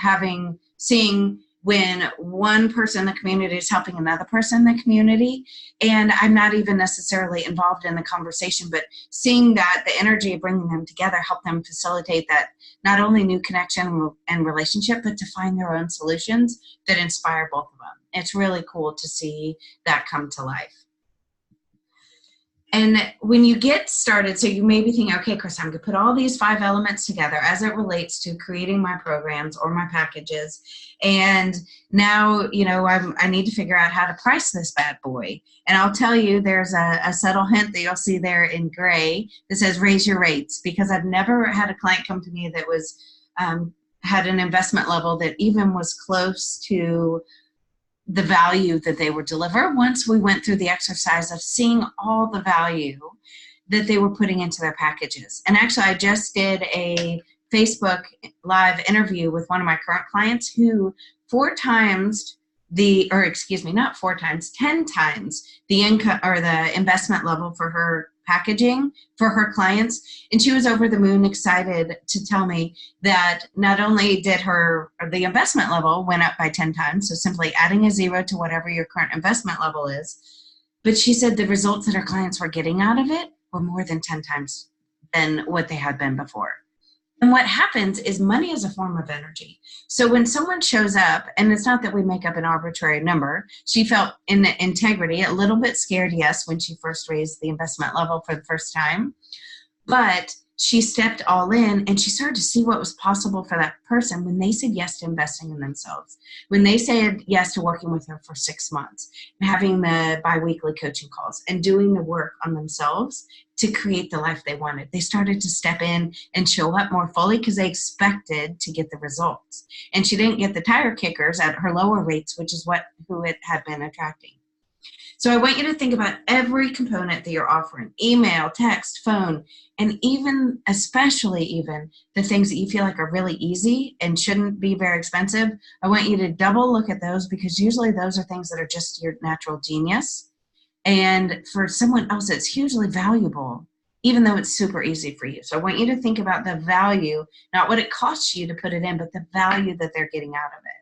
Speaker 1: seeing when one person in the community is helping another person in the community, and I'm not even necessarily involved in the conversation, but seeing that the energy of bringing them together help them facilitate that not only new connection and relationship, but to find their own solutions that inspire both of them. It's really cool to see that come to life. And when you get started, so you may be thinking, okay, Chris, I'm going to put all these 5 elements together as it relates to creating my programs or my packages. And now, I need to figure out how to price this bad boy. And I'll tell you, there's a subtle hint that you'll see there in gray that says raise your rates, because I've never had a client come to me that was had an investment level that even was close to the value that they would deliver once we went through the exercise of seeing all the value that they were putting into their packages. And actually, I just did a Facebook live interview with one of my current clients who 10 times the income or the investment level for her packaging for her clients. And she was over the moon excited to tell me that not only did the investment level went up by 10 times, so simply adding a 0 to whatever your current investment level is, but she said the results that her clients were getting out of it were more than 10 times than what they had been before. And what happens is money is a form of energy. So when someone shows up, and it's not that we make up an arbitrary number, she felt in integrity, a little bit scared, yes, when she first raised the investment level for the first time, but she stepped all in and she started to see what was possible for that person when they said yes to investing in themselves, when they said yes to working with her for 6 months and having the biweekly coaching calls and doing the work on themselves to create the life they wanted. They started to step in and show up more fully because they expected to get the results. And she didn't get the tire kickers at her lower rates, which is who it had been attracting. So I want you to think about every component that you're offering: email, text, phone, and especially even the things that you feel like are really easy and shouldn't be very expensive. I want you to double look at those, because usually those are things that are just your natural genius. And for someone else, it's hugely valuable, even though it's super easy for you. So I want you to think about the value, not what it costs you to put it in, but the value that they're getting out of it.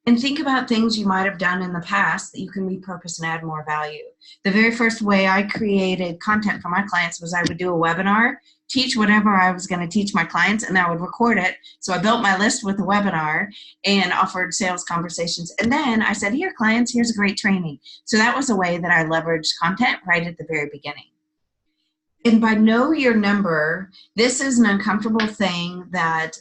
Speaker 1: And think about things you might have done in the past that you can repurpose and add more value. The very first way I created content for my clients was I would do a webinar, teach whatever I was going to teach my clients, and I would record it. So I built my list with the webinar and offered sales conversations. And then I said, here, clients, here's a great training. So that was a way that I leveraged content right at the very beginning. And by know your number, this is an uncomfortable thing that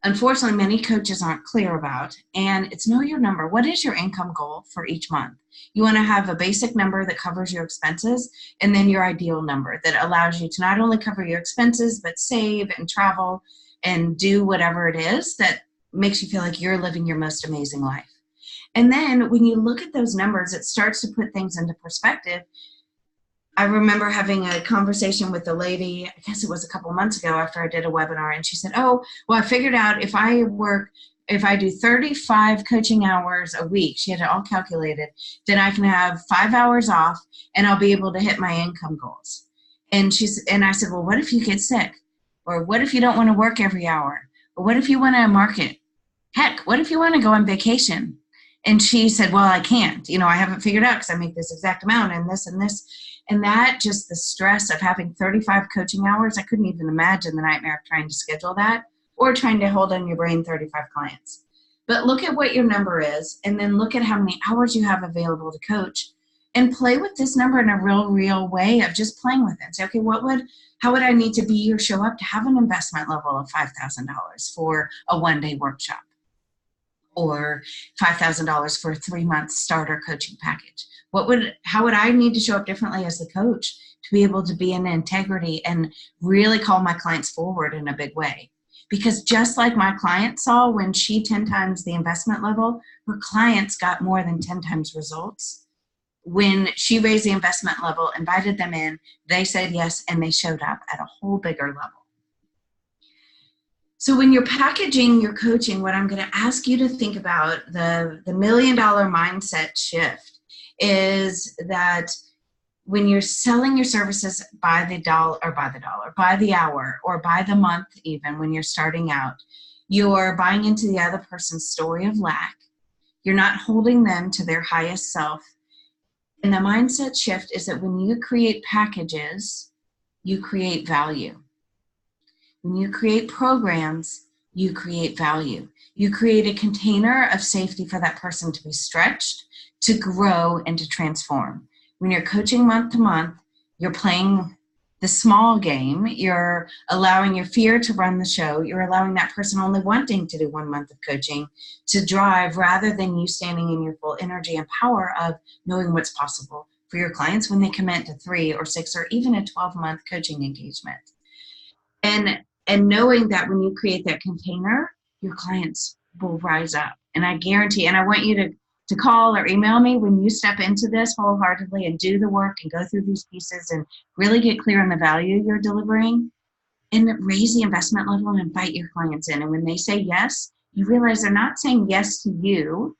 Speaker 1: unfortunately, many coaches aren't clear about, and it's know your number. What is your income goal for each month? You want to have a basic number that covers your expenses, and then your ideal number that allows you to not only cover your expenses, but save and travel and do whatever it is that makes you feel like you're living your most amazing life. And then when you look at those numbers, it starts to put things into perspective. I remember having a conversation with a lady, I guess it was a couple months ago after I did a webinar, and she said, oh, well, I figured out if I do 35 coaching hours a week, she had it all calculated, then I can have 5 hours off and I'll be able to hit my income goals. And I said, well, what if you get sick? Or what if you don't want to work every hour? Or what if you want to market? Heck, what if you want to go on vacation? And she said, well, I can't. I haven't figured out because I make this exact amount and this and this. And that, just the stress of having 35 coaching hours, I couldn't even imagine the nightmare of trying to schedule that or trying to hold on your brain 35 clients. But look at what your number is, and then look at how many hours you have available to coach, and play with this number in a real way of just playing with it. Say, okay, how would I need to be or show up to have an investment level of $5,000 for a one-day workshop? Or $5,000 for a 3-month starter coaching package? How would I need to show up differently as the coach to be able to be in integrity and really call my clients forward in a big way? Because just like my client saw when she 10 times the investment level, her clients got more than 10 times results. When she raised the investment level, invited them in, they said yes, and they showed up at a whole bigger level. So when you're packaging your coaching, what I'm going to ask you to think about, the $1 million mindset shift, is that when you're selling your services by the hour, or by the month, even when you're starting out, you're buying into the other person's story of lack. You're not holding them to their highest self. And the mindset shift is that when you create packages, you create value. When you create programs, you create value. You create a container of safety for that person to be stretched, to grow, and to transform. When you're coaching month to month, you're playing the small game. You're allowing your fear to run the show. You're allowing that person only wanting to do 1 month of coaching to drive, rather than you standing in your full energy and power of knowing what's possible for your clients when they commit to 3 or 6 or even a 12-month coaching engagement. And knowing that when you create that container, your clients will rise up. And I guarantee, and I want you to call or email me when you step into this wholeheartedly and do the work and go through these pieces and really get clear on the value you're delivering, and raise the investment level and invite your clients in. And when they say yes, you realize they're not saying yes to you,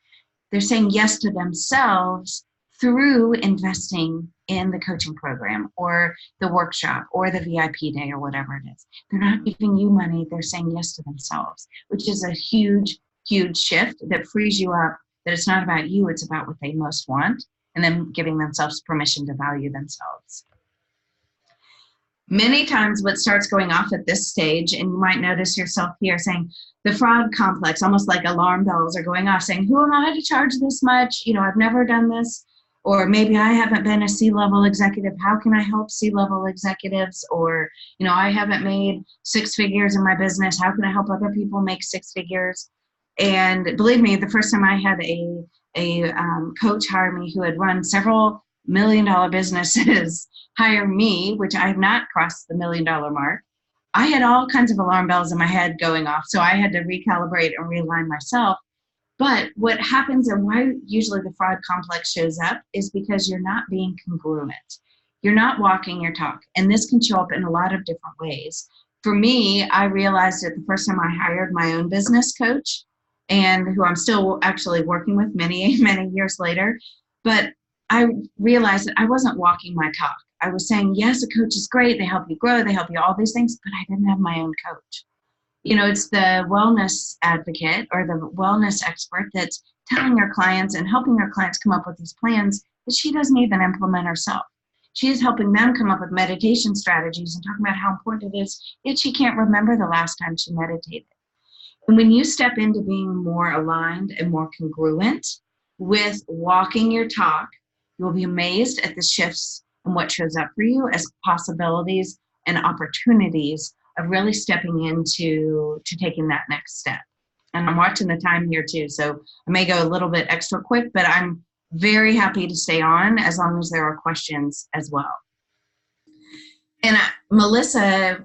Speaker 1: they're saying yes to themselves through investing in the coaching program or the workshop or the VIP day or whatever it is. They're not giving you money, they're saying yes to themselves, which is a huge, huge shift that frees you up, that it's not about you, it's about what they most want, and then giving themselves permission to value themselves. Many times what starts going off at this stage, and you might notice yourself here saying, the fraud complex, almost like alarm bells are going off saying, who am I to charge this much? I've never done this. Or maybe I haven't been a C-level executive. How can I help C-level executives? Or, I haven't made 6 figures in my business. How can I help other people make 6 figures? And believe me, the first time I had a coach hire me who had run several million-dollar businesses hire me, which I have not crossed the $1 million mark, I had all kinds of alarm bells in my head going off. So I had to recalibrate and realign myself. But what happens, and why usually the fraud complex shows up, is because you're not being congruent. You're not walking your talk. And this can show up in a lot of different ways. For me, I realized it the first time I hired my own business coach, and who I'm still actually working with many, many years later. But I realized that I wasn't walking my talk. I was saying, yes, a coach is great. They help you grow. They help you all these things. But I didn't have my own coach. It's the wellness advocate or the wellness expert that's telling her clients and helping her clients come up with these plans that she doesn't even implement herself. She is helping them come up with meditation strategies and talking about how important it is, yet she can't remember the last time she meditated. And when you step into being more aligned and more congruent with walking your talk, you'll be amazed at the shifts and what shows up for you as possibilities and opportunities of really stepping into taking that next step. And I'm watching the time here too, so I may go a little bit extra quick, but I'm very happy to stay on as long as there are questions as well. And Melissa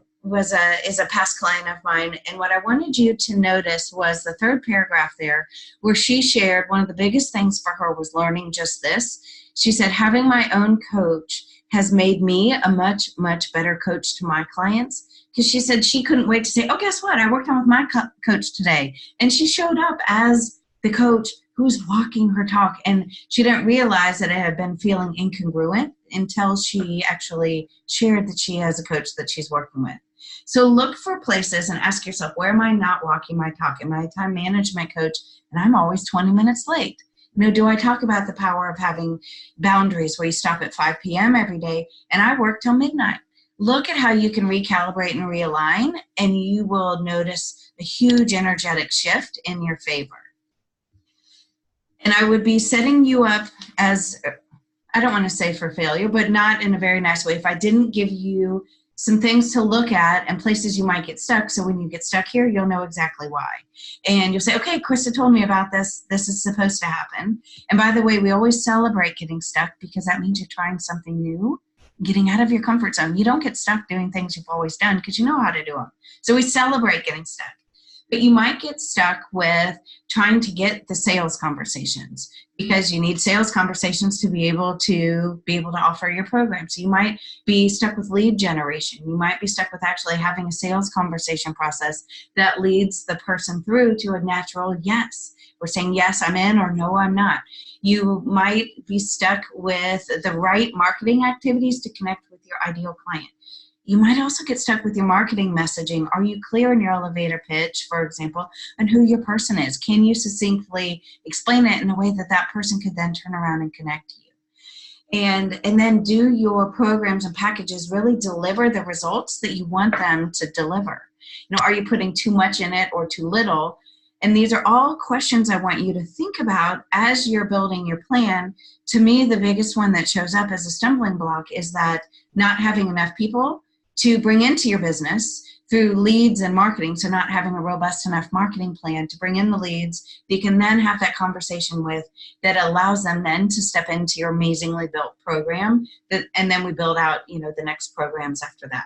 Speaker 1: is a past client of mine, and what I wanted you to notice was the third paragraph there, where she shared one of the biggest things for her was learning just this. She said, having my own coach has made me a much, much better coach to my clients, because she said she couldn't wait to say, oh, guess what? I worked on with my coach today. And she showed up as the coach who's walking her talk. And she didn't realize that it had been feeling incongruent until she actually shared that she has a coach that she's working with. So look for places and ask yourself, where am I not walking my talk? Am I a time management coach and I'm always 20 minutes late? Do I talk about the power of having boundaries where you stop at 5 p.m. every day and I work till midnight? Look at how you can recalibrate and realign, and you will notice a huge energetic shift in your favor. And I would be setting you up as, I don't want to say for failure, but not in a very nice way, if I didn't give you some things to look at and places you might get stuck. So when you get stuck here, you'll know exactly why. And you'll say, okay, Krista told me about this. This is supposed to happen. And by the way, we always celebrate getting stuck because that means you're trying something new, getting out of your comfort zone. You don't get stuck doing things you've always done because you know how to do them. So we celebrate getting stuck. But you might get stuck with trying to get the sales conversations because you need sales conversations to be able to offer your program. So you might be stuck with lead generation. You might be stuck with actually having a sales conversation process that leads the person through to a natural yes. We're saying, yes, I'm in, or no, I'm not. You might be stuck with the right marketing activities to connect with your ideal client. You might also get stuck with your marketing messaging. Are you clear in your elevator pitch, for example, on who your person is? Can you succinctly explain it in a way that that person could then turn around and connect to you? And then do your programs and packages really deliver the results that you want them to deliver? Are you putting too much in it or too little? And these are all questions I want you to think about as you're building your plan. To me, the biggest one that shows up as a stumbling block is that not having enough people to bring into your business through leads and marketing. So not having a robust enough marketing plan to bring in the leads you can then have that conversation with, that allows them then to step into your amazingly built program. And then we build out, the next programs after that.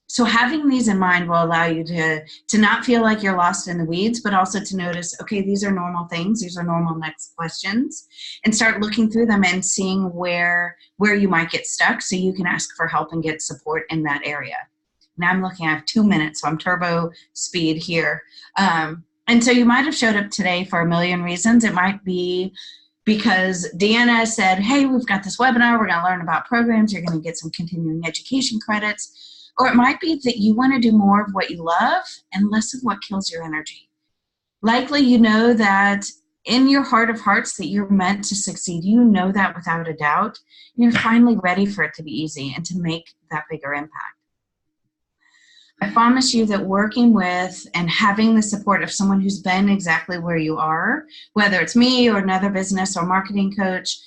Speaker 1: So having these in mind will allow you to not feel like you're lost in the weeds, but also to notice, okay, these are normal things. These are normal next questions, and start looking through them and seeing where you might get stuck so you can ask for help and get support in that area. Now I'm looking, I have 2 minutes, so I'm turbo speed here. And so you might have showed up today for a million reasons. It might be because Deanna said, hey, we've got this webinar, we're gonna learn about programs, you're gonna get some continuing education credits. Or it might be that you want to do more of what you love and less of what kills your energy. Likely you know that in your heart of hearts that you're meant to succeed. You know that without a doubt. And you're finally ready for it to be easy and to make that bigger impact. I promise you that working with and having the support of someone who's been exactly where you are, whether it's me or another business or marketing coach,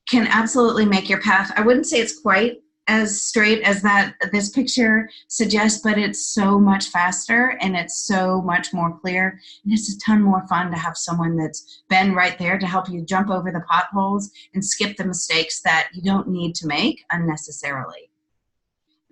Speaker 1: can absolutely make your path. I wouldn't say it's quite as straight as this picture suggests, but it's so much faster and it's so much more clear, and it's a ton more fun to have someone that's been right there to help you jump over the potholes and skip the mistakes that you don't need to make unnecessarily.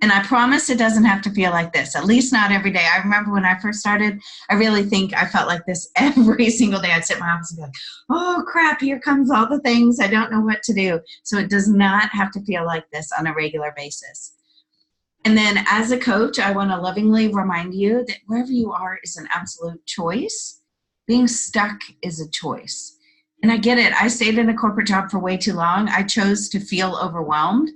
Speaker 1: And I promise it doesn't have to feel like this, at least not every day. I remember when I first started, I really think I felt like this every single day. I'd sit in my office and be like, oh crap, here comes all the things. I don't know what to do. So it does not have to feel like this on a regular basis. And then as a coach, I want to lovingly remind you that wherever you are is an absolute choice. Being stuck is a choice. And I get it. I stayed in a corporate job for way too long. I chose to feel overwhelmed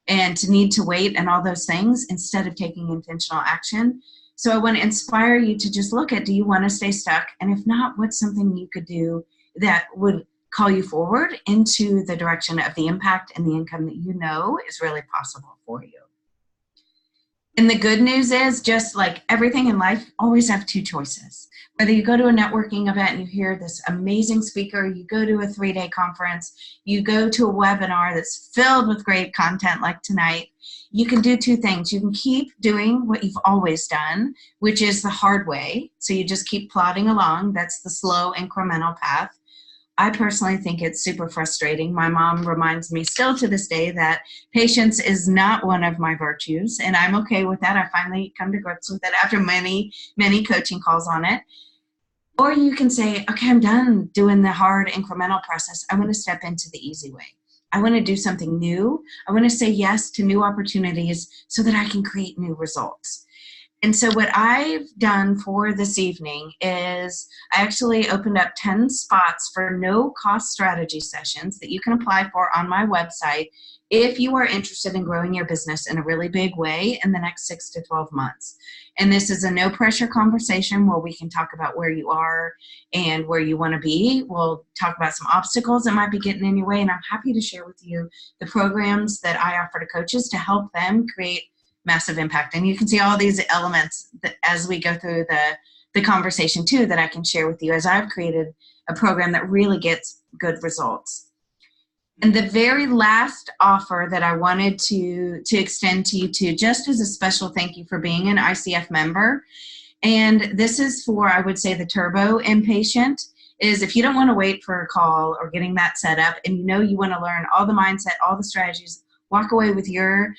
Speaker 1: and to need to wait and all those things instead of taking intentional action. So I want to inspire you to just look at, do you want to stay stuck? And if not, what's something you could do that would call you forward into the direction of the impact and the income that you know is really possible for you? And the good news is, just like everything in life, always have two choices. Whether you go to a networking event and you hear this amazing speaker, you go to a 3-day conference, you go to a webinar that's filled with great content like tonight, you can do two things. You can keep doing what you've always done, which is the hard way. So you just keep plodding along. That's the slow incremental path. I personally think it's super frustrating. My mom reminds me still to this day that patience is not one of my virtues, and I'm okay with that. I finally come to grips with it after many, many coaching calls on it. Or you can say, okay, I'm done doing the hard incremental process. I want to step into the easy way. I want to do something new. I want to say yes to new opportunities so that I can create new results. And so what I've done for this evening is I actually opened up 10 spots for no-cost strategy sessions that you can apply for on my website if you are interested in growing your business in a really big way in the next 6 to 12 months. And this is a no-pressure conversation where we can talk about where you are and where you want to be. We'll talk about some obstacles that might be getting in your way, and I'm happy to share with you the programs that I offer to coaches to help them create massive impact. And you can see all these elements that as we go through the conversation too, that I can share with you as I've created a program that really gets good results. And the very last offer that I wanted to extend to you too, just as a special thank you for being an ICF member. And this is for, I would say, the turbo impatient, is if you don't want to wait for a call or getting that set up and you know you want to learn all the mindset, all the strategies, walk away with your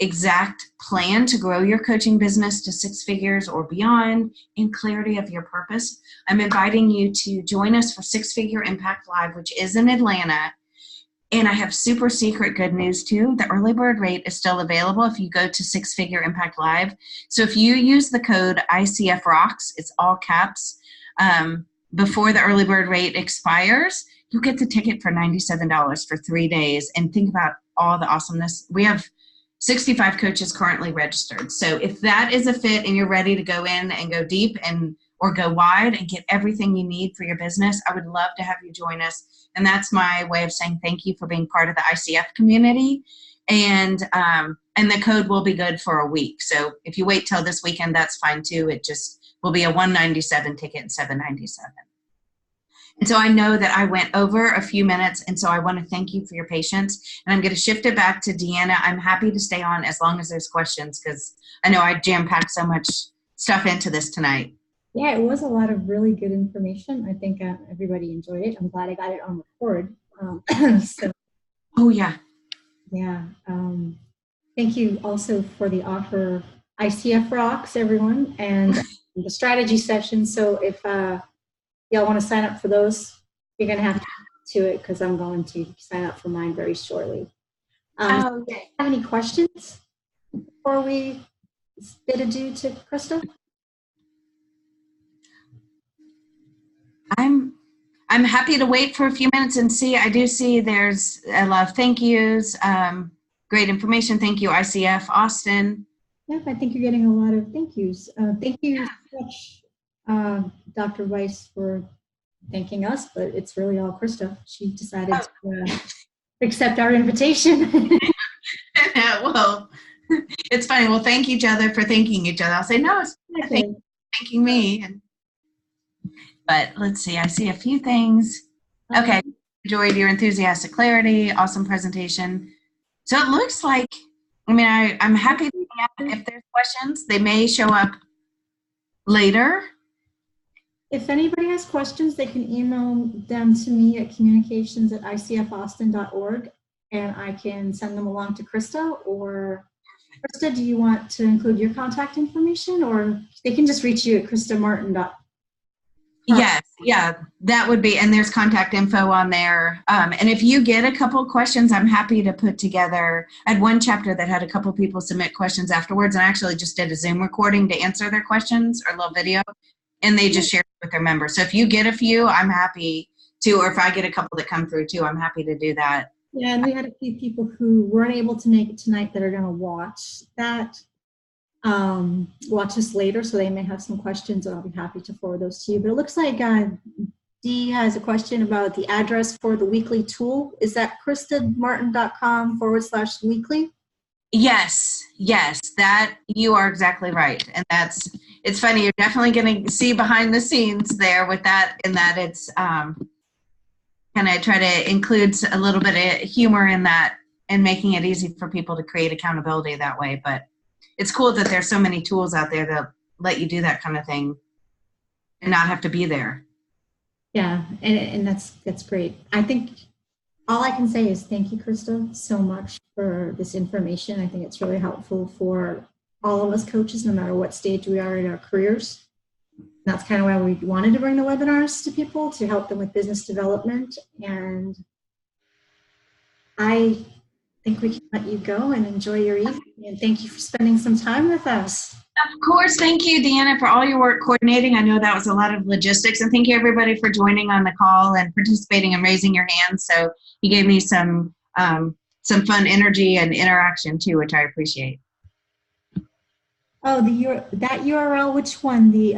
Speaker 1: exact plan to grow your coaching business to 6 figures or beyond in clarity of your purpose, I'm inviting you to join us for 6-Figure Impact Live, which is in Atlanta. And I have super secret good news too. The early bird rate is still available if you go to 6-Figure Impact Live. So if you use the code ICF Rocks, it's all caps, before the early bird rate expires, you'll get the ticket for $97 for 3 days. And think about all the awesomeness. We have 65 coaches currently registered. So if that is a fit and you're ready to go in and go deep or go wide and get everything you need for your business, I would love to have you join us. And that's my way of saying thank you for being part of the ICF community. And the code will be good for a week. So if you wait till this weekend, that's fine too. It just will be a $197 ticket and $797. And so I know that I went over a few minutes, and so I want to thank you for your patience. And I'm going to shift it back to Deanna. I'm happy to stay on as long as there's questions, because I know I jam-packed so much stuff into this tonight.
Speaker 2: Yeah, it was a lot of really good information. I think everybody enjoyed it. I'm glad I got it on record. So,
Speaker 1: oh, yeah.
Speaker 2: Yeah. Thank you also for the offer, ICF Rocks, everyone, and the strategy session. So if y'all want to sign up for those, you're going to have to it, because I'm going to sign up for mine very shortly. Do you have any questions before we bid adieu to Krista?
Speaker 1: I'm happy to wait for a few minutes and see. I do see there's a lot of thank yous. Great information. Thank you, ICF Austin.
Speaker 2: Yep, I think you're getting a lot of thank yous. Thank you so much, Dr. Weiss, for thanking us, but it's really all Krista. She decided to accept our invitation.
Speaker 1: Well, it's funny. We'll thank each other for thanking each other. I'll say, no, it's thanking me. But let's see, I see a few things. Okay, enjoyed your enthusiastic clarity, awesome presentation. So it looks like, I mean, I'm happy to if there's questions, they may show up later.
Speaker 2: If anybody has questions, they can email them to me at communications@icfaustin.org, and I can send them along to Krista. Or Krista, do you want to include your contact information, or they can just reach you at kristamartin.org?
Speaker 1: Yes, yeah, that would be, and there's contact info on there. And if you get a couple questions, I'm happy to put together. I had one chapter that had a couple people submit questions afterwards, and I actually just did a Zoom recording to answer their questions, or a little video, and they just shared it with their members. So if you get a few, I'm happy to, or if I get a couple that come through too, I'm happy to do that.
Speaker 2: Yeah, and we had a few people who weren't able to make it tonight that are going to watch that. Watch us later, so they may have some questions, and I'll be happy to forward those to you. But it looks like Dee has a question about the address for the weekly tool. Is that kristamartin.com/weekly?
Speaker 1: Yes, that you are exactly right. And it's funny, you're definitely going to see behind the scenes there with that, in that it's kind of try to include a little bit of humor in that and making it easy for people to create accountability that way. But it's cool that there's so many tools out there that let you do that kind of thing and not have to be there.
Speaker 2: Yeah, and that's great. I think all I can say is thank you, Krista, so much for this information. I think it's really helpful for all of us coaches, no matter what stage we are in our careers. And that's kind of why we wanted to bring the webinars to people, to help them with business development. And I think we can let you go and enjoy your evening. And thank you for spending some time with us.
Speaker 1: Of course. Thank you, Deanna, for all your work coordinating. I know that was a lot of logistics. And thank you, everybody, for joining on the call and participating and raising your hands. So you gave me some fun energy and interaction, too, which I appreciate.
Speaker 2: Oh, that URL, which one? The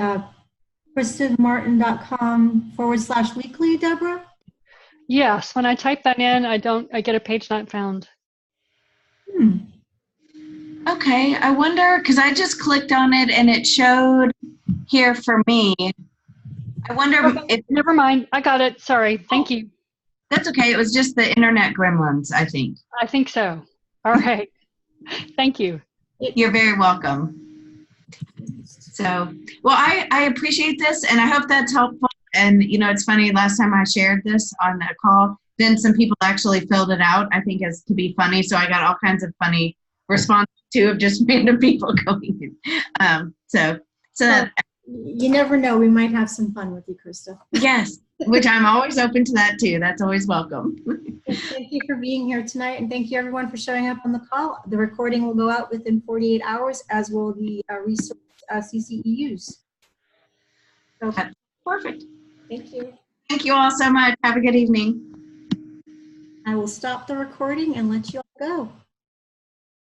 Speaker 2: kristamartin.com/weekly, Deborah?
Speaker 3: Yes, when I type that in, I get a page not found.
Speaker 1: Okay, I wonder, because I just clicked on it and it showed here for me. I wonder if...
Speaker 3: Never mind, I got it, sorry, thank you.
Speaker 1: That's okay, it was just the internet gremlins, I think.
Speaker 3: I think so. All right, thank you.
Speaker 1: You're very welcome. So, well, I appreciate this, and I hope that's helpful. And, you know, it's funny, last time I shared this on a call, then some people actually filled it out, I think, as to be funny. So I got all kinds of funny responses, too, of just random people going in. So that,
Speaker 2: you never know. We might have some fun with you, Krista.
Speaker 1: Yes, which I'm always open to that, too. That's always welcome.
Speaker 2: Thank you for being here tonight, and thank you, everyone, for showing up on the call. The recording will go out within 48 hours, as will the resource CCEUs. So,
Speaker 1: perfect.
Speaker 2: Thank you.
Speaker 1: Thank you all so much. Have a good evening.
Speaker 2: I will stop the recording and let you all go.